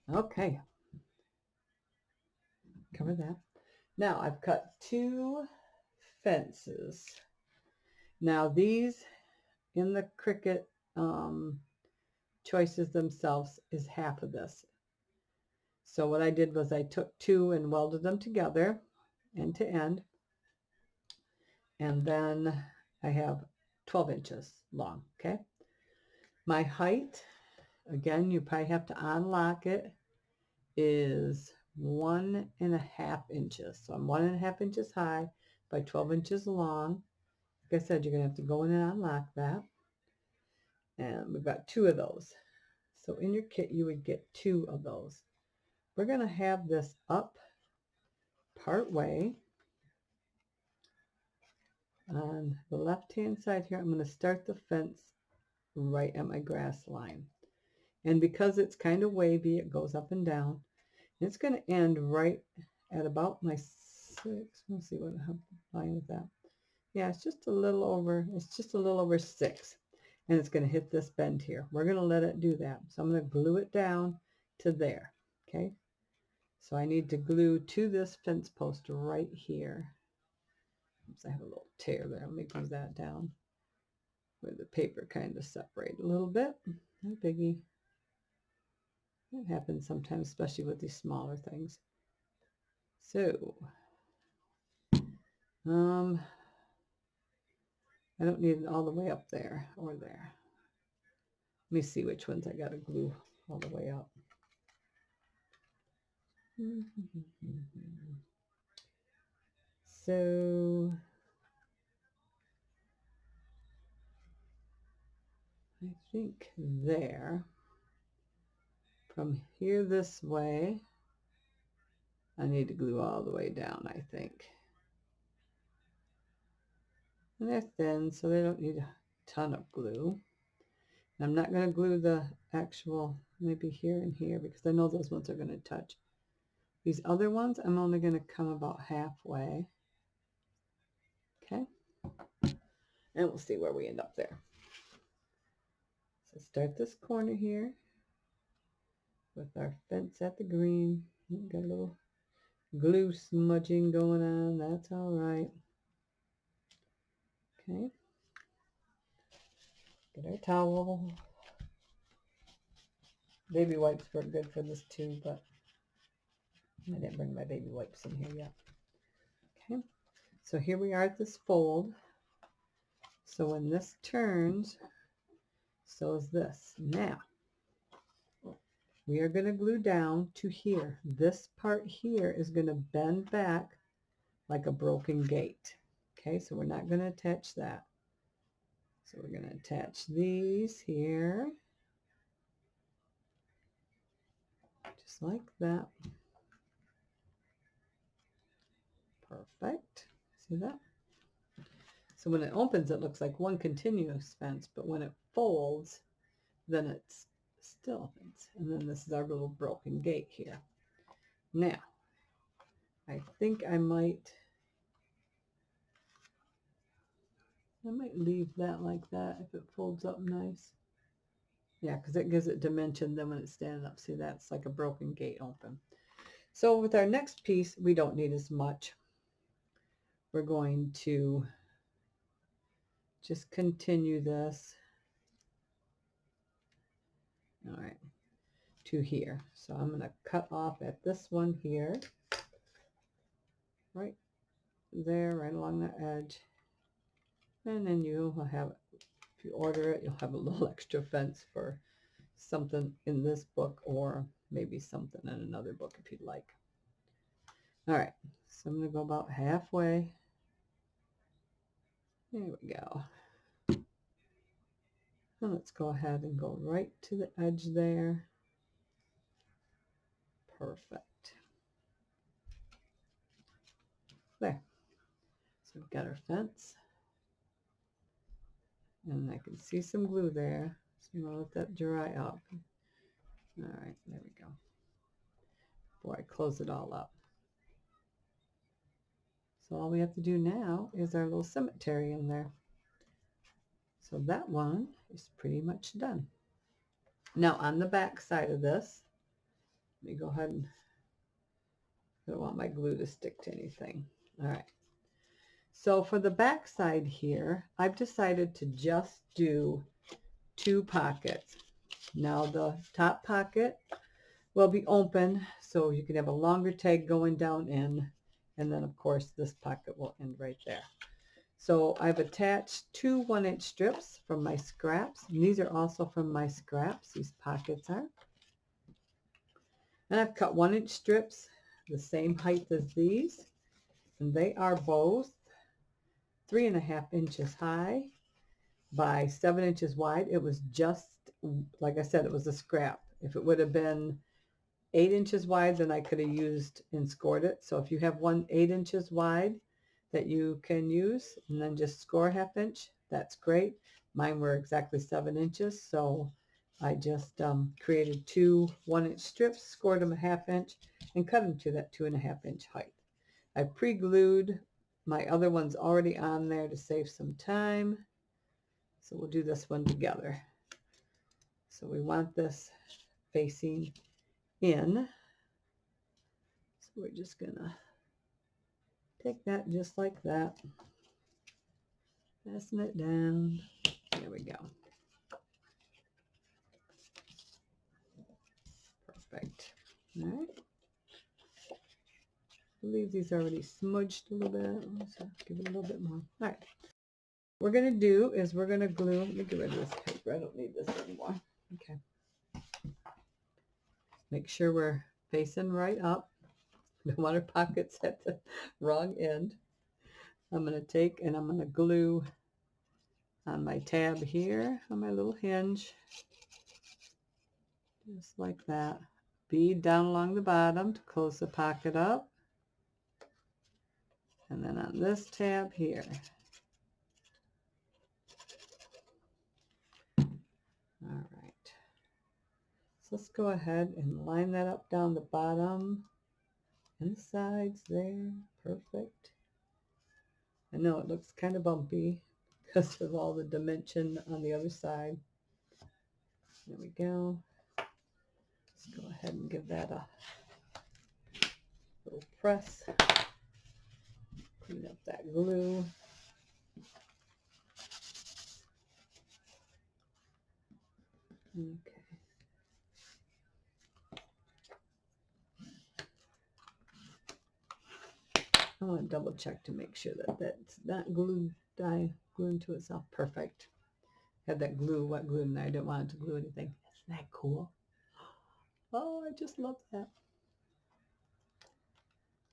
Okay. Cover that. Now I've cut 2 fences. Now these in the Cricut choices themselves is half of this. So what I did was I took 2 and welded them together end to end. And then I have 12 inches long, okay? My height, again, you probably have to unlock it, is 1.5 inches. So I'm 1.5 inches high by 12 inches long. Like I said, you're going to have to go in and unlock that. And we've got 2 of those. So in your kit, you would get 2 of those. We're going to have this up part way. On the left-hand side here, I'm going to start the fence right at my grass line. And because it's kind of wavy, it goes up and down. It's going to end right at about my 6. Let's see what line is that. Yeah, it's just a little over 6. And it's going to hit this bend here. We're going to let it do that. So I'm going to glue it down to there. Okay. So I need to glue to this fence post right here. Oops, I have a little tear there. Let me glue that down where the paper kind of separated a little bit. No biggie. That happens sometimes, especially with these smaller things. So, I don't need it all the way up there or there. Let me see which ones I got to glue all the way up. So, I think there, from here this way, I need to glue all the way down, I think. And they're thin, so they don't need a ton of glue. I'm not going to glue the actual, maybe here and here, because I know those ones are going to touch. These other ones, I'm only going to come about halfway. Okay. And we'll see where we end up there. So start this corner here with our fence at the green. Got a little glue smudging going on. That's all right. Okay. Get our towel. Baby wipes were good for this too, but I didn't bring my baby wipes in here yet. Okay. So here we are at this fold. So when this turns, So is this. Now, we are going to glue down to here. This part here is going to bend back like a broken gate. Okay, so we're not going to attach that. So we're going to attach these here, just like that. Perfect. See that? So when it opens, it looks like one continuous fence, but when it folds, then it's still a fence. And then this is our little broken gate here. Now, I think I might leave that like that if it folds up nice. Yeah, because it gives it dimension. Then when it's standing up, see, that's like a broken gate open. So with our next piece, we don't need as much. We're going to just continue this. All right, to here. So I'm going to cut off at this one here, right there, right along the edge. And then you will have, if you order it, you'll have a little extra fence for something in this book, or maybe something in another book if you'd like. All right, so I'm going to go about halfway. There we go. And let's go ahead and go right to the edge there. Perfect. There. So we've got our fence. And I can see some glue there. So I'm going to let that dry up. All right, there we go. Before I close it all up. So all we have to do now is our little cemetery in there. So that one is pretty much done. Now on the back side of this, let me go ahead and, I don't want my glue to stick to anything. All right. So for the back side here, I've decided to just do 2 pockets. Now the top pocket will be open, so you can have a longer tag going down in, and then of course this pocket will end right there. So I've attached 2 1-inch strips from my scraps, and these are also from my scraps, these pockets are. And I've cut 1-inch strips the same height as these, and they are both 3.5 inches high by 7 inches wide. It was just, like I said, it was a scrap. If it would have been 8 inches wide, then I could have used and scored it. So if you have one 8 inches wide that you can use and then just score 1/2 inch, that's great. Mine were exactly 7 inches, so I just created 2 1-inch strips, scored them 1/2 inch, and cut them to that 2.5 inch height. I pre-glued my other ones already on there to save some time. So we'll do this one together. So we want this facing in. So we're just gonna take that just like that. Fasten it down. There we go. Perfect. All right. I believe these are already smudged a little bit. Let's give it a little bit more. All right. What we're going to do is we're going to glue. Let me get rid of this paper. I don't need this anymore. Okay. Make sure we're facing right up. We don't want our pockets at the wrong end. I'm going to take and I'm going to glue on my tab here on my little hinge. Just like that. Bead down along the bottom to close the pocket up. And then on this tab here. All right. So let's go ahead and line that up down the bottom and the sides there. Perfect. I know it looks kind of bumpy because of all the dimension on the other side. There we go. Let's go ahead and give that a little press. Clean up that glue. Okay. I want to double check to make sure that that's not glued to itself. Perfect. had that glue, wet glue, and I didn't want it to glue anything. Isn't that cool? Oh, I just love that.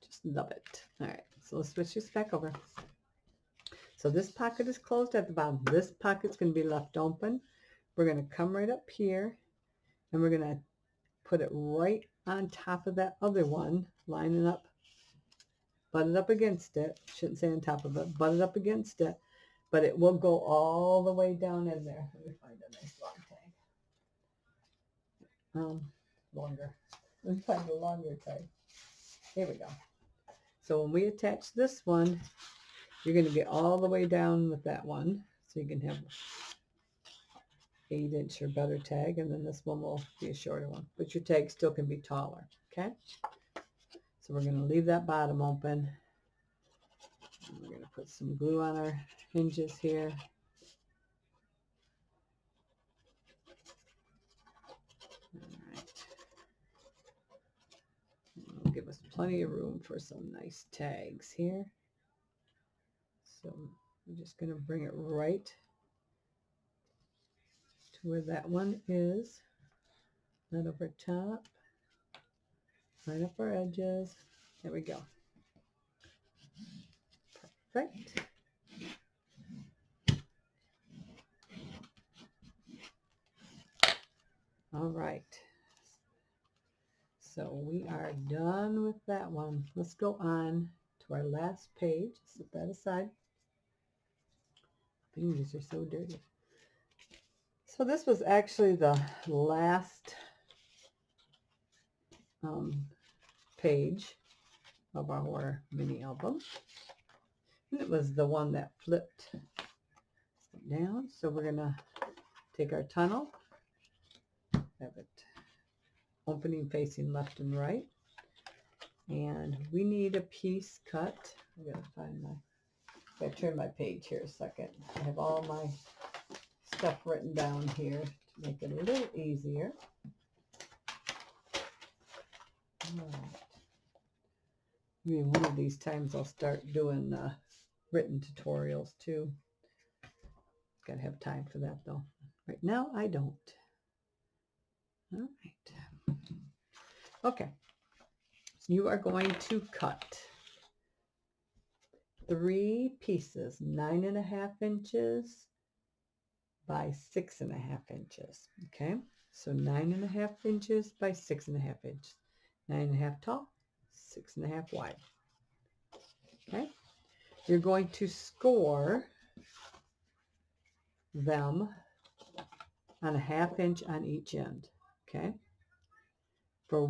Just love it. All right, so let's switch this back over. So this pocket is closed at the bottom. This pocket's going to be left open. We're going to come right up here, and we're going to put it right on top of that other one, lining up, butt it up against it. Shouldn't say on top of it, butt it up against it, but it will go all the way down in there. Let me find a nice long tag. Longer. Let me find a longer tag. Here we go. So when we attach this one, you're going to get all the way down with that one, so you can have 8-inch or better tag, and then this one will be a shorter one, but your tag still can be taller. Okay, so we're going to leave that bottom open. And we're going to put some glue on our hinges here. All right. It'll give us plenty of room for some nice tags here. So I'm just going to bring it right to where that one is. Right over top. Line up our edges. There we go. Perfect. All right. So we are done with that one. Let's go on to our last page. Set that aside. Fingers are so dirty. So this was actually the last page of our mini album. And it was the one that flipped down. So we're going to take our tunnel, have it opening facing left and right. And we need a piece cut. I gotta find my, I turn my page here a second. I have all my stuff written down here to make it a little easier. All right. Maybe one of these times I'll start doing written tutorials too. Gotta have time for that though. Right now I don't. All right. Okay. So you are going to cut 3 pieces, 9.5 inches by 6.5 inches. Okay, so 9.5 inches by 6.5 inches, 9.5 tall, 6.5 wide. Okay, you're going to score them on a 1/2 inch on each end. Okay, for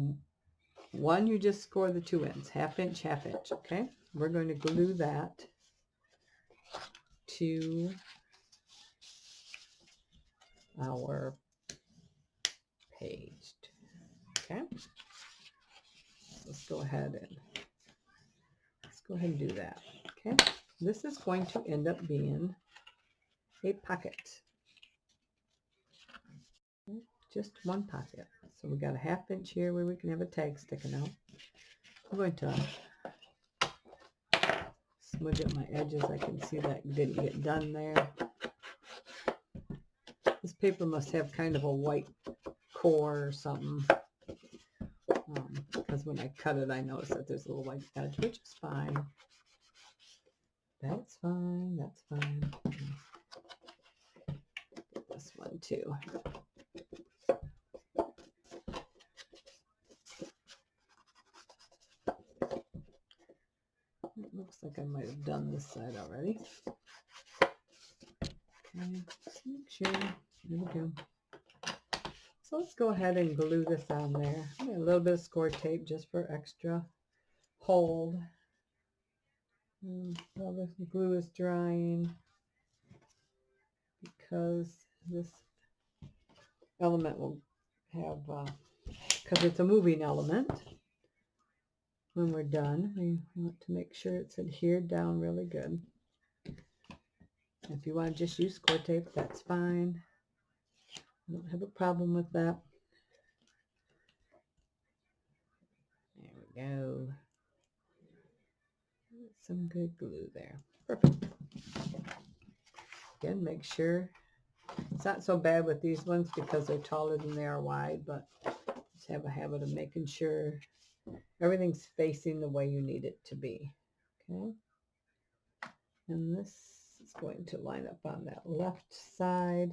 one you just score the 2 ends, 1/2 inch, 1/2 inch. Okay, we're going to glue that to our page. Okay, let's go ahead and do that. Okay, this is going to end up being a pocket. Okay? Just one pocket. So we got a 1/2 inch here where we can have a tag sticking out. I'm going to smudge up my edges. I can see that didn't get done there. This paper must have kind of a white core or something. Because when I cut it, I noticed that there's a little white edge, which is fine. That's fine. That's fine. Get this one too. It looks like I might have done this side already. Okay, just make sure. There we go. So let's go ahead and glue this on there. A little bit of score tape just for extra hold. While the glue is drying, because this element will have, because it's a moving element, when we're done, we want to make sure it's adhered down really good. If you want to just use score tape, that's fine. I don't have a problem with that. There we go. Some good glue there. Perfect. Again, make sure It's not so bad with these ones because they're taller than they are wide, but just have a habit of making sure everything's facing the way you need it to be. Okay. And this is going to line up on that left side.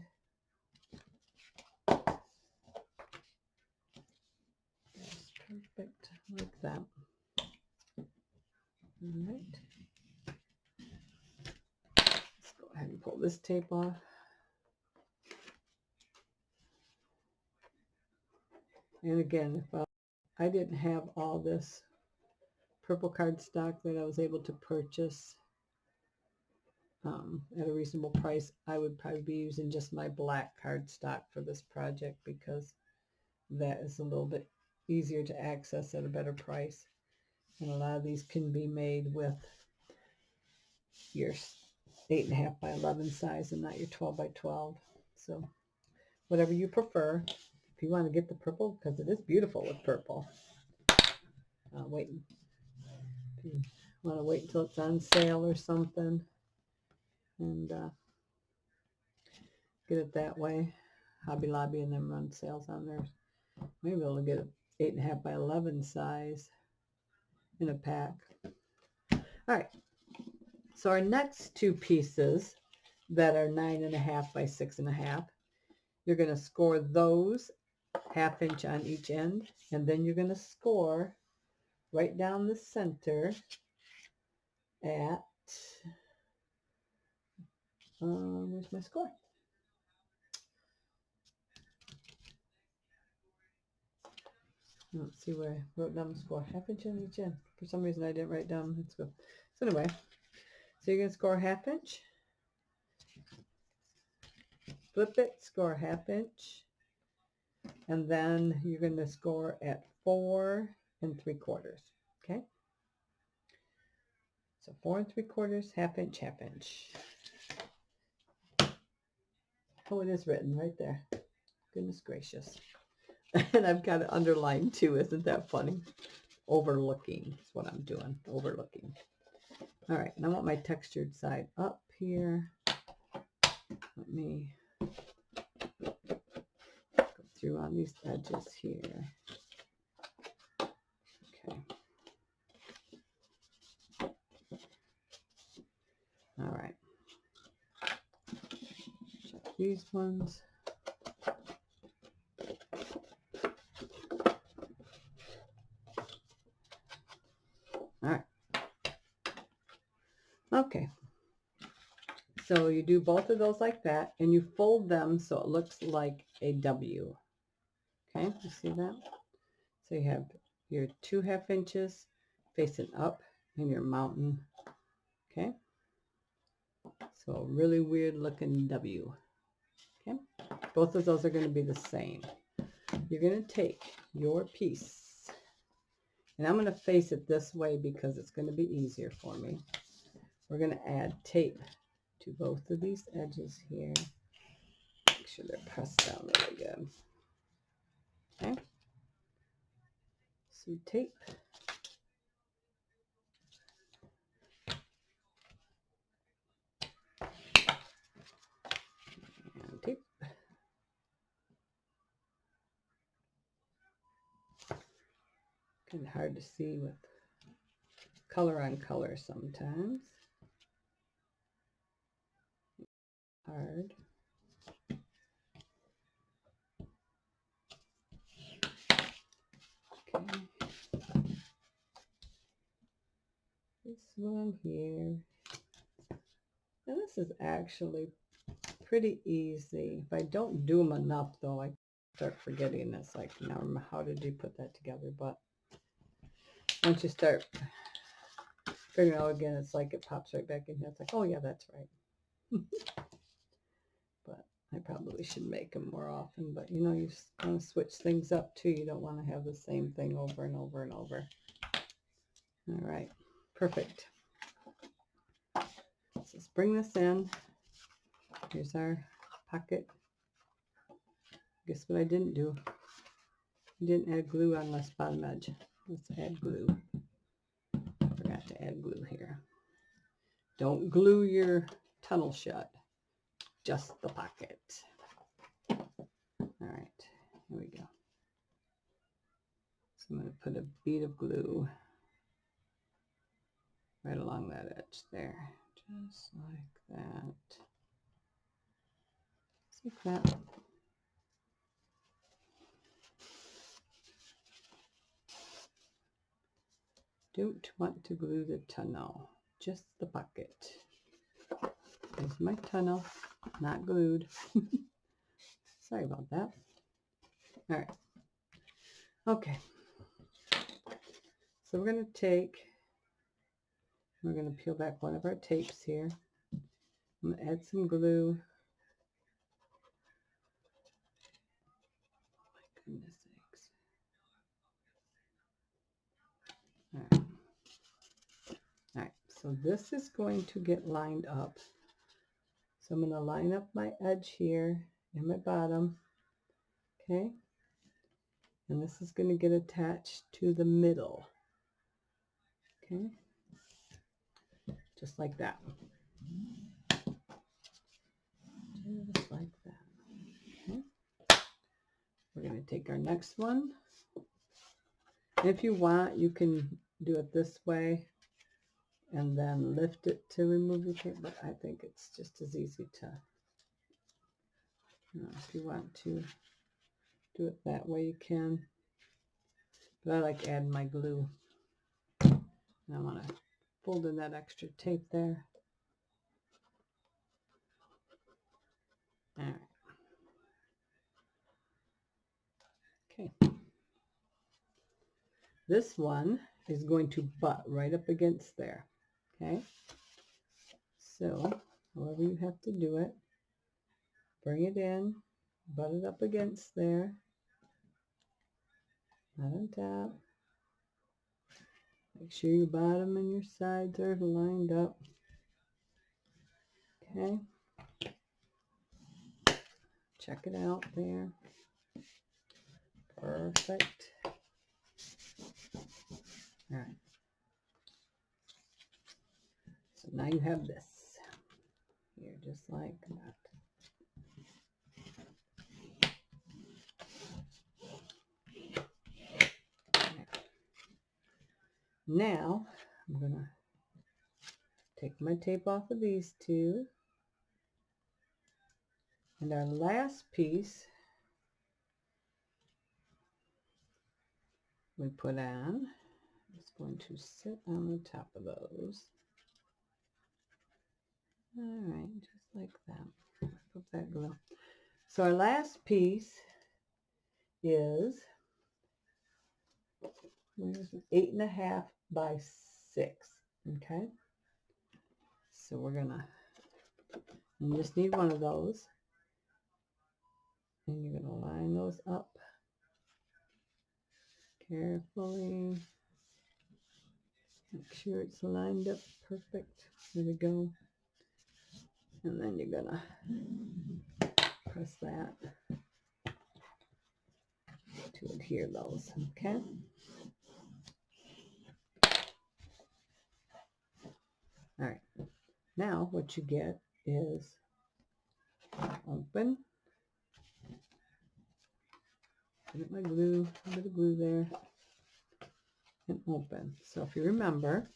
That's perfect, like that. All right. Let's go ahead and pull this tape off. And again, if I didn't have all this purple cardstock that I was able to purchase at a reasonable price, I would probably be using just my black cardstock for this project because that is a little bit easier to access at a better price. And a lot of these can be made with your 8.5 by 11 size and not your 12 by 12. So whatever you prefer. If you want to get the purple, because it is beautiful with purple. Wait. If you want to wait until it's on sale or something and get it that way. Hobby Lobby and them run sales on there. Maybe be able to get an 8.5 by 11 size in a pack. All right. So our next two pieces that are 9.5 by 6.5, you're going to score those 1/2 inch on each end, and then you're going to score right down the center at, where's my score? Let's see where I wrote down the score. 1/2 inch on each end. For some reason I didn't write down. Let's go. So anyway, so you're going to score 1/2 inch. Flip it, score 1/2 inch. And then you're going to score at 4 3/4. Okay. So 4 3/4, 1/2 inch, 1/2 inch. Oh, it is written right there. Goodness gracious. And I've got it underlined too. Isn't that funny? Overlooking is what I'm doing. Overlooking. All right. And I want my textured side up here. Let me go through on these edges here. Okay. All right. Check these ones. All right. Okay. So you do both of those like that, and you fold them so it looks like a W. Okay, you see that? So you have your 2 1/2 inches facing up and your mountain. Okay. So a really weird looking W. Okay. Both of those are going to be the same. You're going to take your piece, and I'm going to face it this way because it's going to be easier for me. We're going to add tape to both of these edges here. Make sure they're pressed down really good. Okay. Some tape. And tape. Kind of hard to see with color on color sometimes. Hard. Okay. This one here. And this is actually pretty easy. If I don't do them enough though, I start forgetting this. Like, now how did you put that together? But once you start figuring it out again, it's like it pops right back in here. It's like, oh yeah, that's right. But I probably should make them more often. But you know, you just want to switch things up too. You don't want to have the same thing over and over and over. All right, perfect. So let's bring this in. Here's our pocket. Guess what I didn't do? I didn't add glue on this bottom edge. Let's add glue. Forgot to add glue here. Don't glue your tunnel shut, just the pocket. All right, here we go. So I'm going to put a bead of glue right along that edge there, just like that. Just like that. Don't want to glue the tunnel, just the bucket. There's my tunnel, not glued. Sorry about that. All right. Okay. So we're going to peel back one of our tapes here. I'm going to add some glue. Oh my goodness sakes. All right. All right. So this is going to get lined up. So I'm going to line up my edge here and my bottom. Okay. And this is going to get attached to the middle. Okay. Just like that. Just like that. Okay. We're going to take our next one. And if you want, you can do it this way and then lift it to remove the tape, but I think it's just as easy to, if you want to do it that way, you can. But I like adding my glue. And I want to fold in that extra tape there. All right. Okay. This one is going to butt right up against there. Okay. So, however you have to do it, bring it in, butt it up against there. Not on top. Make sure your bottom and your sides are lined up. Okay. Check it out there. Perfect. All right. So now you have this here, just like that. Okay. Now I'm going to take my tape off of these two. And our last piece we put on is going to sit on the top of those. All right, just like that. Put that glue. So our last piece is 8.5 by 6. Okay. So we're gonna, you just need one of those. And you're gonna line those up carefully. Make sure it's lined up perfect. There we go. And then you're gonna press that to adhere those, okay? All right, now what you get is open. Get my glue, a bit of glue there, and open. So if you remember,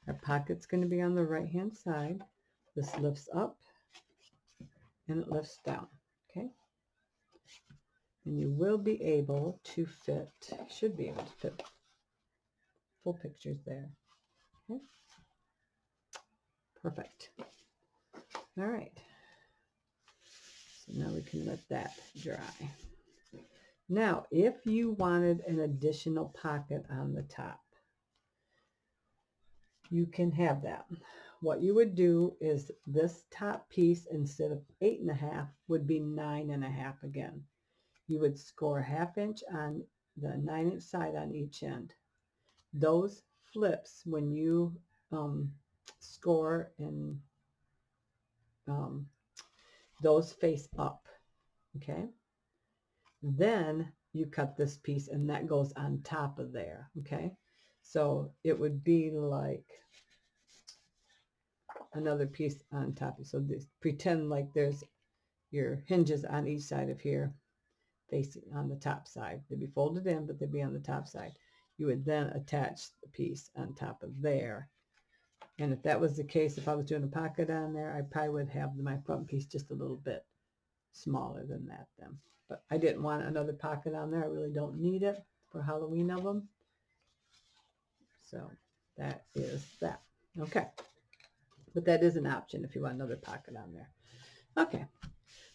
our pocket's going to be on the right hand side. This lifts up and it lifts down, okay? And you will be able to fit, should be able to fit full pictures there, okay? Perfect. All right. So now we can let that dry. Now, if you wanted an additional pocket on the top, you can have that. What you would do is this top piece, instead of 8.5, would be 9.5 again. You would score 1/2 inch on the 9-inch side on each end. Those flips, when you score and those face up, okay? Then you cut this piece and that goes on top of there, okay? So it would be like another piece on top. So this, pretend like there's your hinges on each side of here, facing on the top side. They'd be folded in, but they'd be on the top side. You would then attach the piece on top of there. And if that was the case, if I was doing a pocket on there, I probably would have my front piece just a little bit smaller than that then. But I didn't want another pocket on there. I really don't need it for Halloween of them. So that is that. Okay. But that is an option if you want another pocket on there. Okay.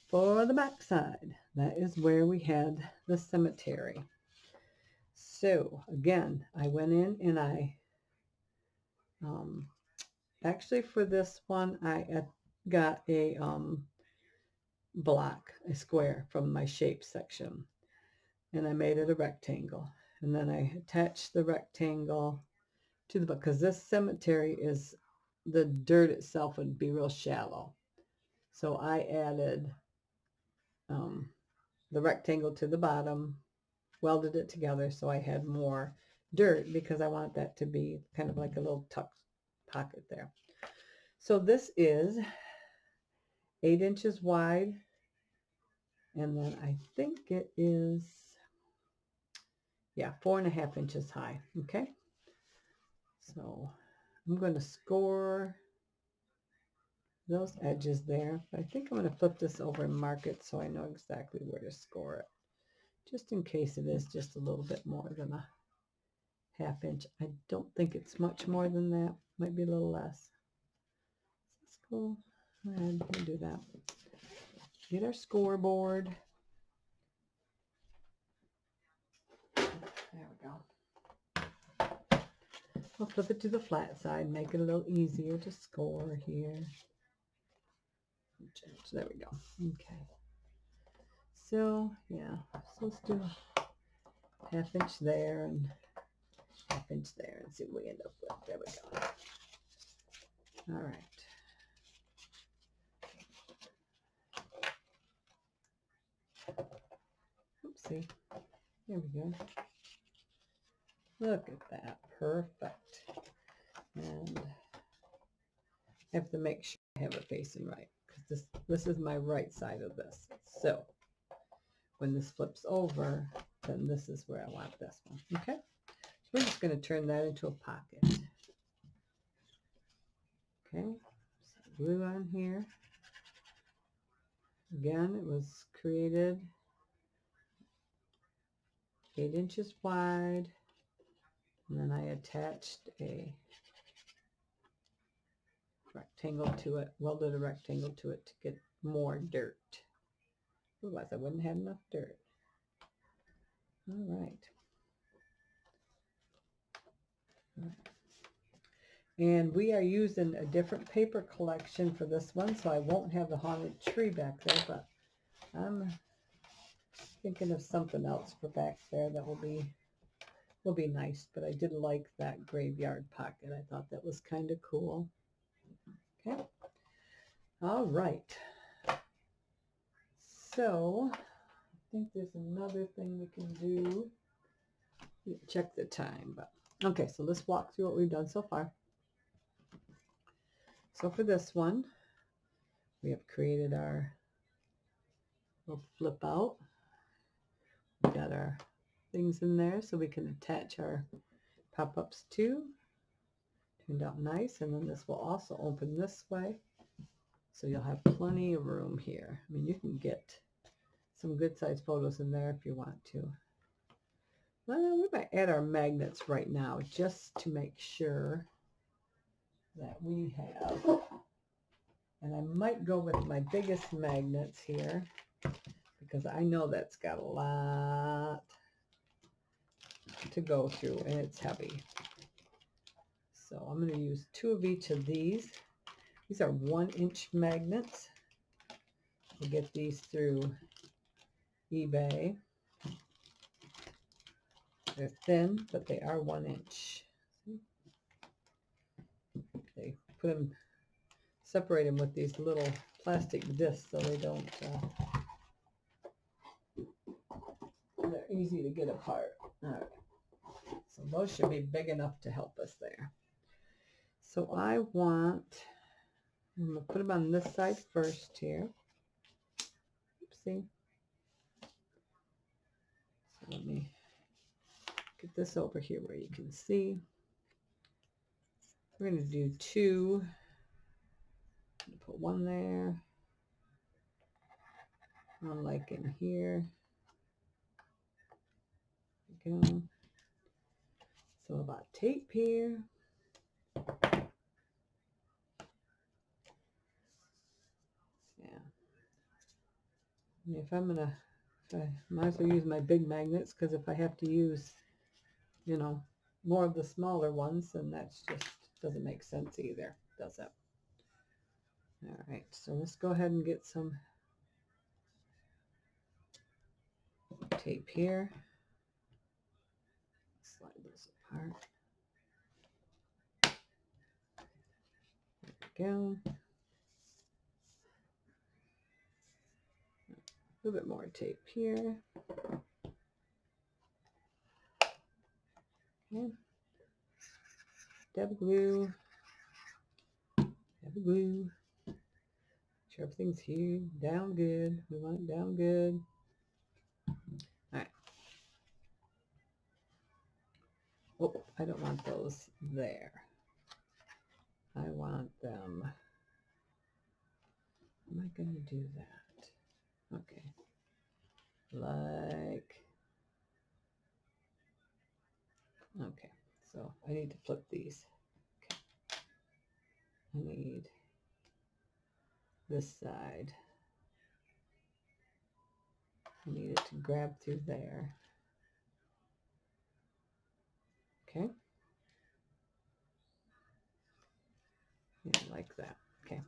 For the back side, that is where we had the cemetery. So again, I went in and I actually for this one I got a block, a square from my shape section, and I made it a rectangle, and then I attached the rectangle to the, because this cemetery is, the dirt itself would be real shallow, so I added the rectangle to the bottom, welded it together so I had more dirt because I want that to be kind of like a little tucked pocket there. So this is 8 inches wide, and then I think it is, yeah, 4.5 inches high. Okay, so I'm going to score those edges there. But I think I'm going to flip this over and mark it so I know exactly where to score it, just in case it is just a little bit more than a 1/2 inch. I don't think it's much more than that. Might be a little less. Let's go ahead and do that. Get our scoreboard. There we go. I'll flip it to the flat side, make it a little easier to score here. There we go. Okay. So, yeah. So let's do a 1/2 inch there and 1/2 inch there and see what we end up with. There we go. All right. Oopsie. There we go. Look at that. Perfect. And I have to make sure I have it facing right, because this is my right side of this. So when this flips over, then this is where I want this one. Okay. So we're just going to turn that into a pocket. Okay. So glue on here. Again, it was created 8 inches wide, and then I attached a rectangle to it, welded a rectangle to it to get more dirt. Otherwise, I wouldn't have enough dirt. All right. And we are using a different paper collection for this one, so I won't have the haunted tree back there, but I'm thinking of something else for back there that will be nice. But I did like that graveyard pocket. I thought that was kind of cool. Okay. All right. So I think there's another thing we can do. Check the time, but okay, so let's walk through what we've done so far. So for this one, we have created our little flip out. We got our things in there so we can attach our pop-ups to. Turned out nice, and then this will also open this way, so you'll have plenty of room here. I mean, you can get some good sized photos in there if you want to. Well, we might add our magnets right now just to make sure that we have, and I might go with my biggest magnets here because I know that's got a lot to go through and it's heavy. So I'm going to use 2 of each of these. These are 1-inch magnets. We'll get these through eBay. They're thin, but they are 1 inch. They put them, separate them with these little plastic discs so they don't, they're easy to get apart. All right. So those should be big enough to help us there. So I'm going to put them on this side first here. see? So let me get this over here where you can see. We're going to do two. Put one there. One like in here. There we go. So about tape here. Yeah. And if I'm gonna, I might as well use my big magnets, because if I have to use, you know, more of the smaller ones, then that's just doesn't make sense either, does it? All right, so let's go ahead and get some tape here. Slide those apart. There we go. A little bit more tape here. Okay. Dab glue. Dab glue. Sure everything's here. Down good. We want it down good. All right. Oh, I don't want those there. I want them. How am I going to do that? Okay. Like, okay. So I need to flip these. Okay. I need this side. I need it to grab through there. Okay. Yeah, like that. Okay.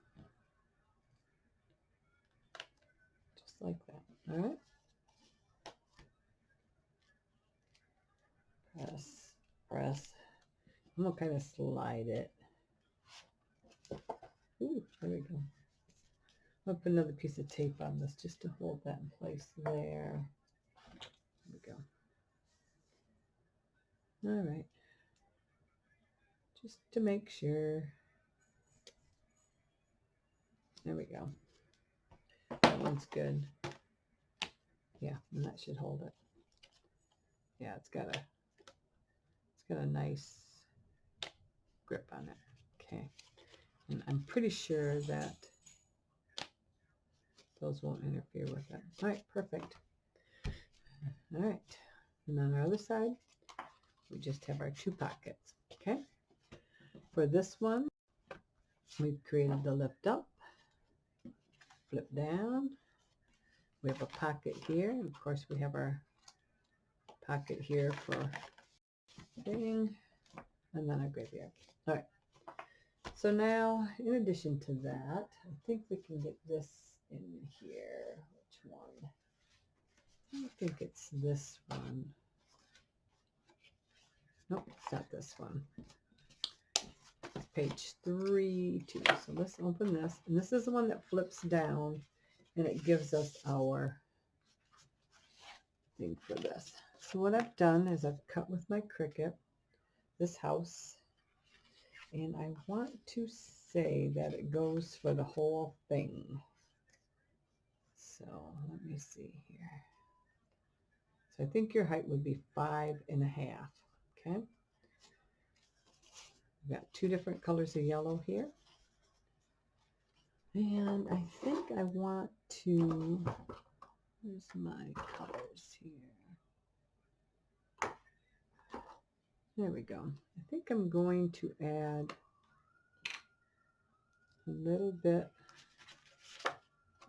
Just like that. All right. Press, press. I'm going to kind of slide it. Ooh, there we go. I'll put another piece of tape on this just to hold that in place there. There we go. All right. Just to make sure. There we go. That one's good. Yeah, and that should hold it. Yeah, it's got a nice grip on it. Okay. And I'm pretty sure that those won't interfere with it. All right, perfect. All right. And on our other side, we just have our two pockets. Okay. For this one, we've created the lift up, flip down. We have a pocket here. And of course, we have our pocket here for thing, and then our graveyard. All right. So now, in addition to that, I think we can get this in here. Which one? I think it's this one. Nope, it's not this one. It's page 3, 2. So let's open this. And this is the one that flips down, and it gives us our thing for this. So what I've done is I've cut with my Cricut this house, and I want to say that it goes for the whole thing. So let me see here. So I think your height would be 5.5. Okay. We've got two different colors of yellow here. And I think I want to, where's my colors here? There we go. I think I'm going to add a little bit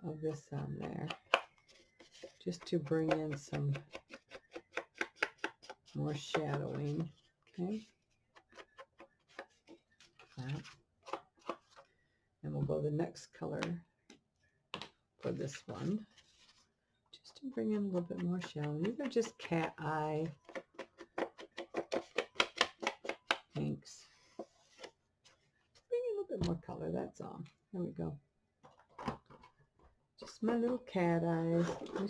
of this on there, just to bring in some more shadowing. Okay. That. And we'll go the next color for this one, just to bring in a little bit more shadowing. These are just cat eye inks. Bring in a little bit more color, that's all. There we go. Just my little cat eyes. I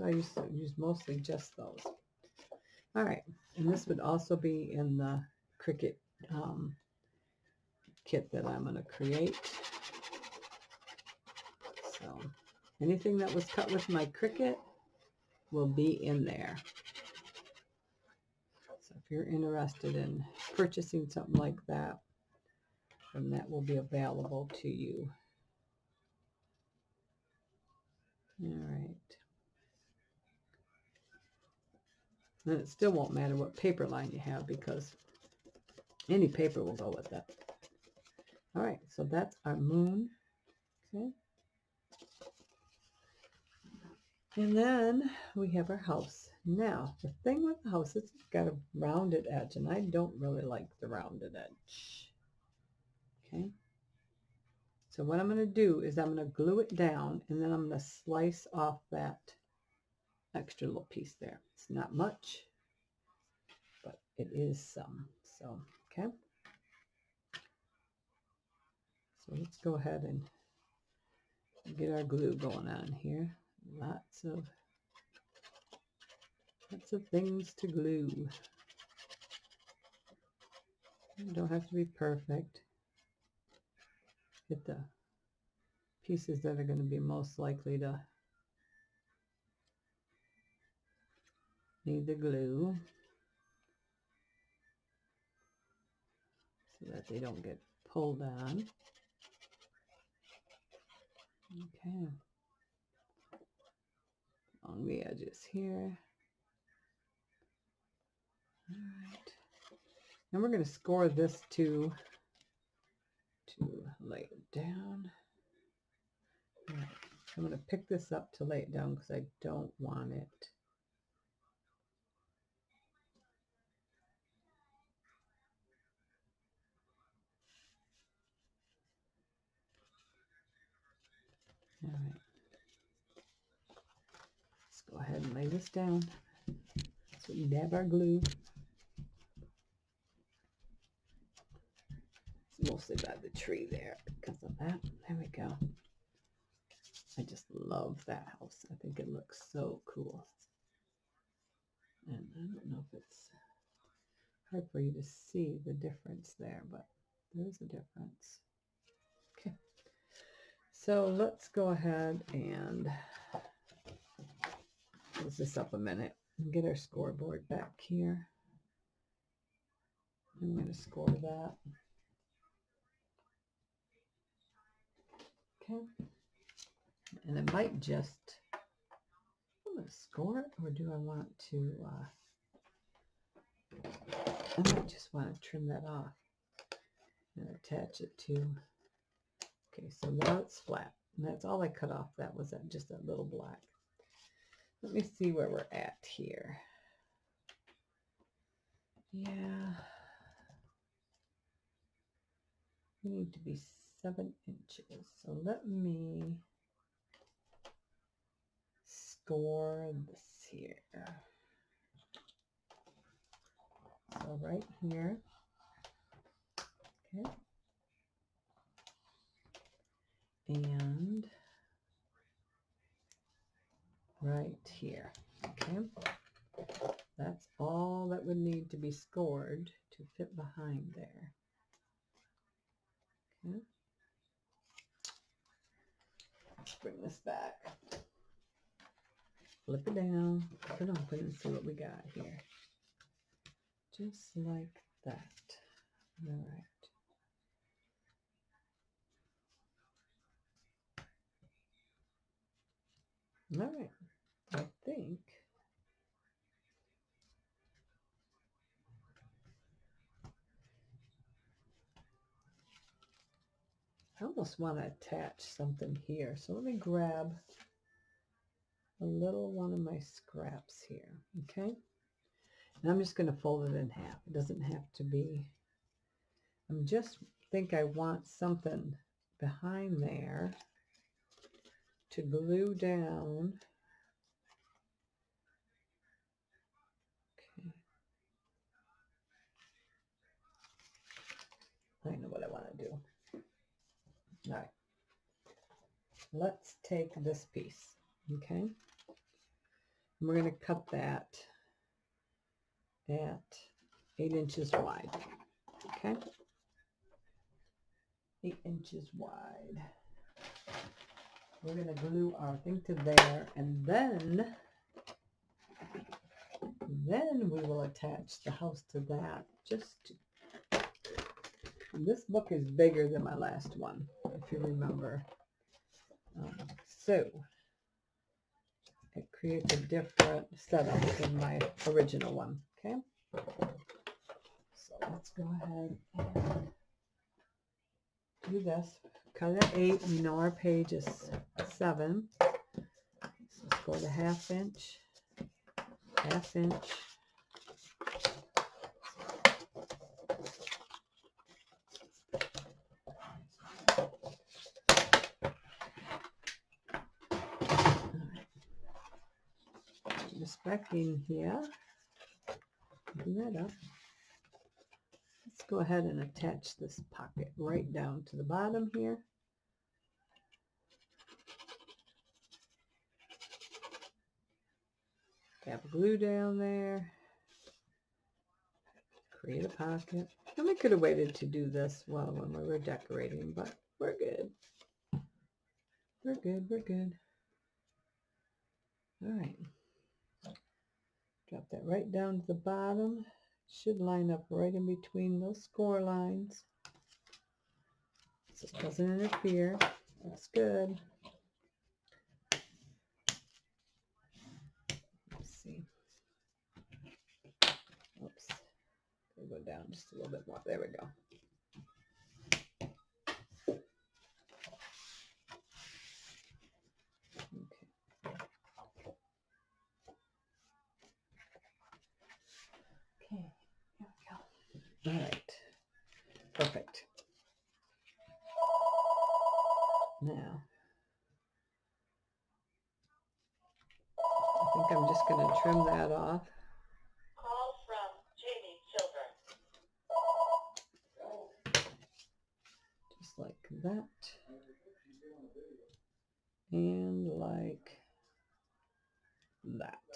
used to use mostly just those. All right, and this would also be in the Cricut kit that I'm going to create. So, Anything that was cut with my Cricut will be in there. So if you're interested in purchasing something like that, then that will be available to you. All right. And it still won't matter what paper line you have because any paper will go with that. All right, so that's our moon. Okay. And then we have our house. Now, the thing with the house is it's got a rounded edge, and I don't really like the rounded edge. Okay. So what I'm going to do is I'm going to glue it down, and then I'm going to slice off that extra little piece there. It's not much, but it is some. So, okay. So let's go ahead and get our glue going on here. Lots of things to glue. You don't have to be perfect. Get the pieces that are going to be most likely to need the glue so that they don't get pulled on. Okay. On the edges here. All right. And we're going to score this to lay it down. All right. I'm going to pick this up to lay it down because I don't want it. All right. Let's go ahead and lay this down. So we dab our glue. It's mostly by the tree there because of that. There we go. I just love that house. I think it looks so cool. And I don't know if it's hard for you to see the difference there, but there's a difference. Okay. So let's go ahead and close this up a minute and get our scoreboard back here. I'm going to score that. Okay. And I might just, I'm going to score it, or do I want to, I might just want to trim that off and attach it to, okay, so now it's flat. And that's all I cut off. That was that, just that little black. Let me see where we're at here. Yeah. We need to be 7 inches. So let me score this here. So right here. Okay. And right here. Okay. That's all that would need to be scored to fit behind there. Okay. Let's bring this back. Flip it down, flip it open, and see what we got here. Just like that. All right. All right. I think I almost want to attach something here. So let me grab a little one of my scraps here. Okay. And I'm just going to fold it in half. It doesn't have to be. I'm just think I want something behind there to glue down. Okay. I know what I want to do. All right. Let's take this piece. Okay. And we're going to cut that at 8 inches wide. Okay. 8 inches wide. we're going to glue our thing to there, and then we will attach the house to that. This book is bigger than my last one, if you remember. So it creates a different setup than my original one. Okay, so let's go ahead and do this. Cut at 8. We know our page is 7. So let's go to half inch. Just back in here. Do that up. Let's go ahead and attach this pocket right down to the bottom here. Tap glue down there. Create a pocket. And we could have waited to do this when we were decorating, but we're good. We're good. All right. Drop that right down to the bottom. Should line up right in between those score lines. So it doesn't interfere. That's good. Let's see. Oops. We'll go down just a little bit more. There we go. Okay, here we go. All right, perfect. Now, I think I'm just going to trim that off. Call from Jamie Silver. Just like that. And like that.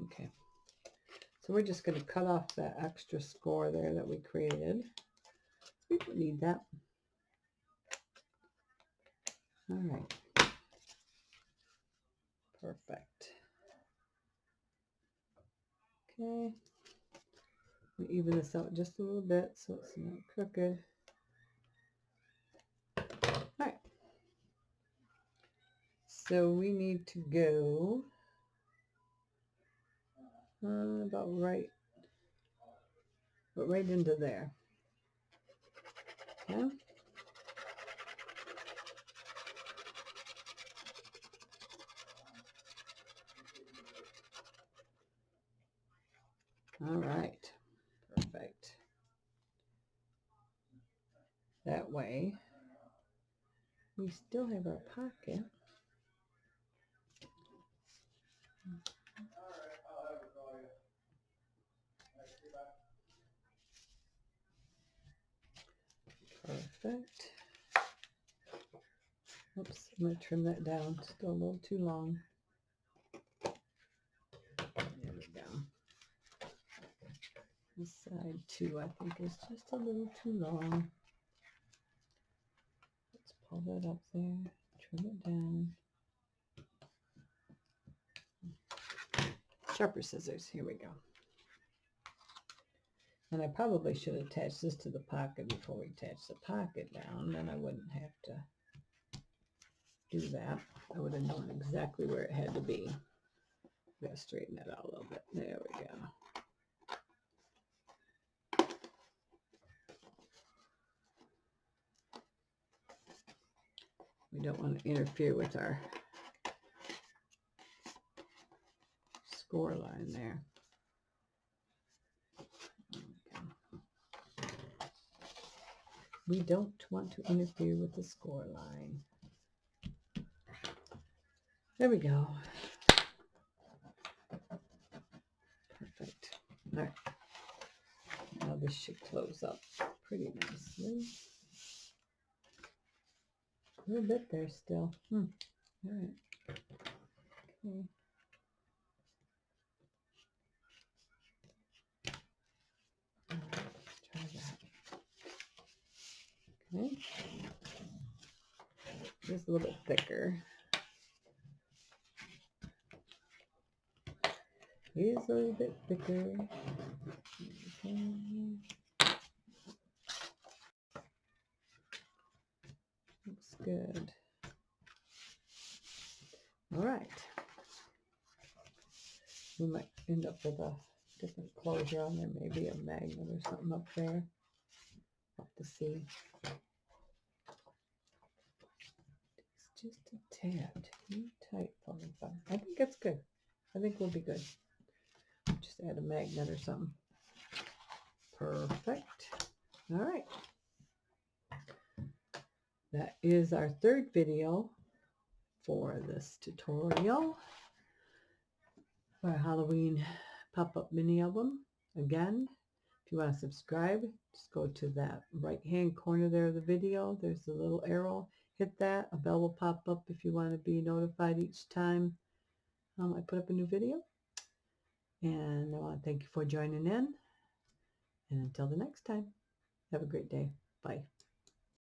Okay. So we're just going to cut off that extra score there that we created. We don't need that. All right. Perfect. Okay. We even this out just a little bit so it's not crooked. All right. So we need to go about right into there. Okay. All right. Perfect. That way we still have our pocket. Perfect. Oops, I'm going to trim that down. Still a little too long. There we go. This side too, I think, is just a little too long. Let's pull that up there. Trim it down. Sharper scissors. Here we go. And I probably should attach this to the pocket before we attach the pocket down. Then I wouldn't have to do that. I would have known exactly where it had to be. Gotta straighten that out a little bit. There we go. We don't want to interfere with our score line there. Okay. We don't want to interfere with the score line. There we go. Perfect. All right. Now this should close up pretty nicely. A little bit there still. All right. Okay. Let's try that. Okay. Just a little bit thicker. is a little bit thicker. Okay. Looks good. All right. We might end up with a different closure on there, maybe a magnet or something up there. Have to see. It's just a tad too tight for me, but I think that's good. I think we'll be good. Just add a magnet or something. Perfect. All right. That is our third video for this tutorial for Halloween pop-up mini album. Again, if you want to subscribe, just go to that right-hand corner there of the video. There's the little arrow. Hit that. A bell will pop up if you want to be notified each time I put up a new video. And I want to thank you for joining in. And until the next time, have a great day. Bye.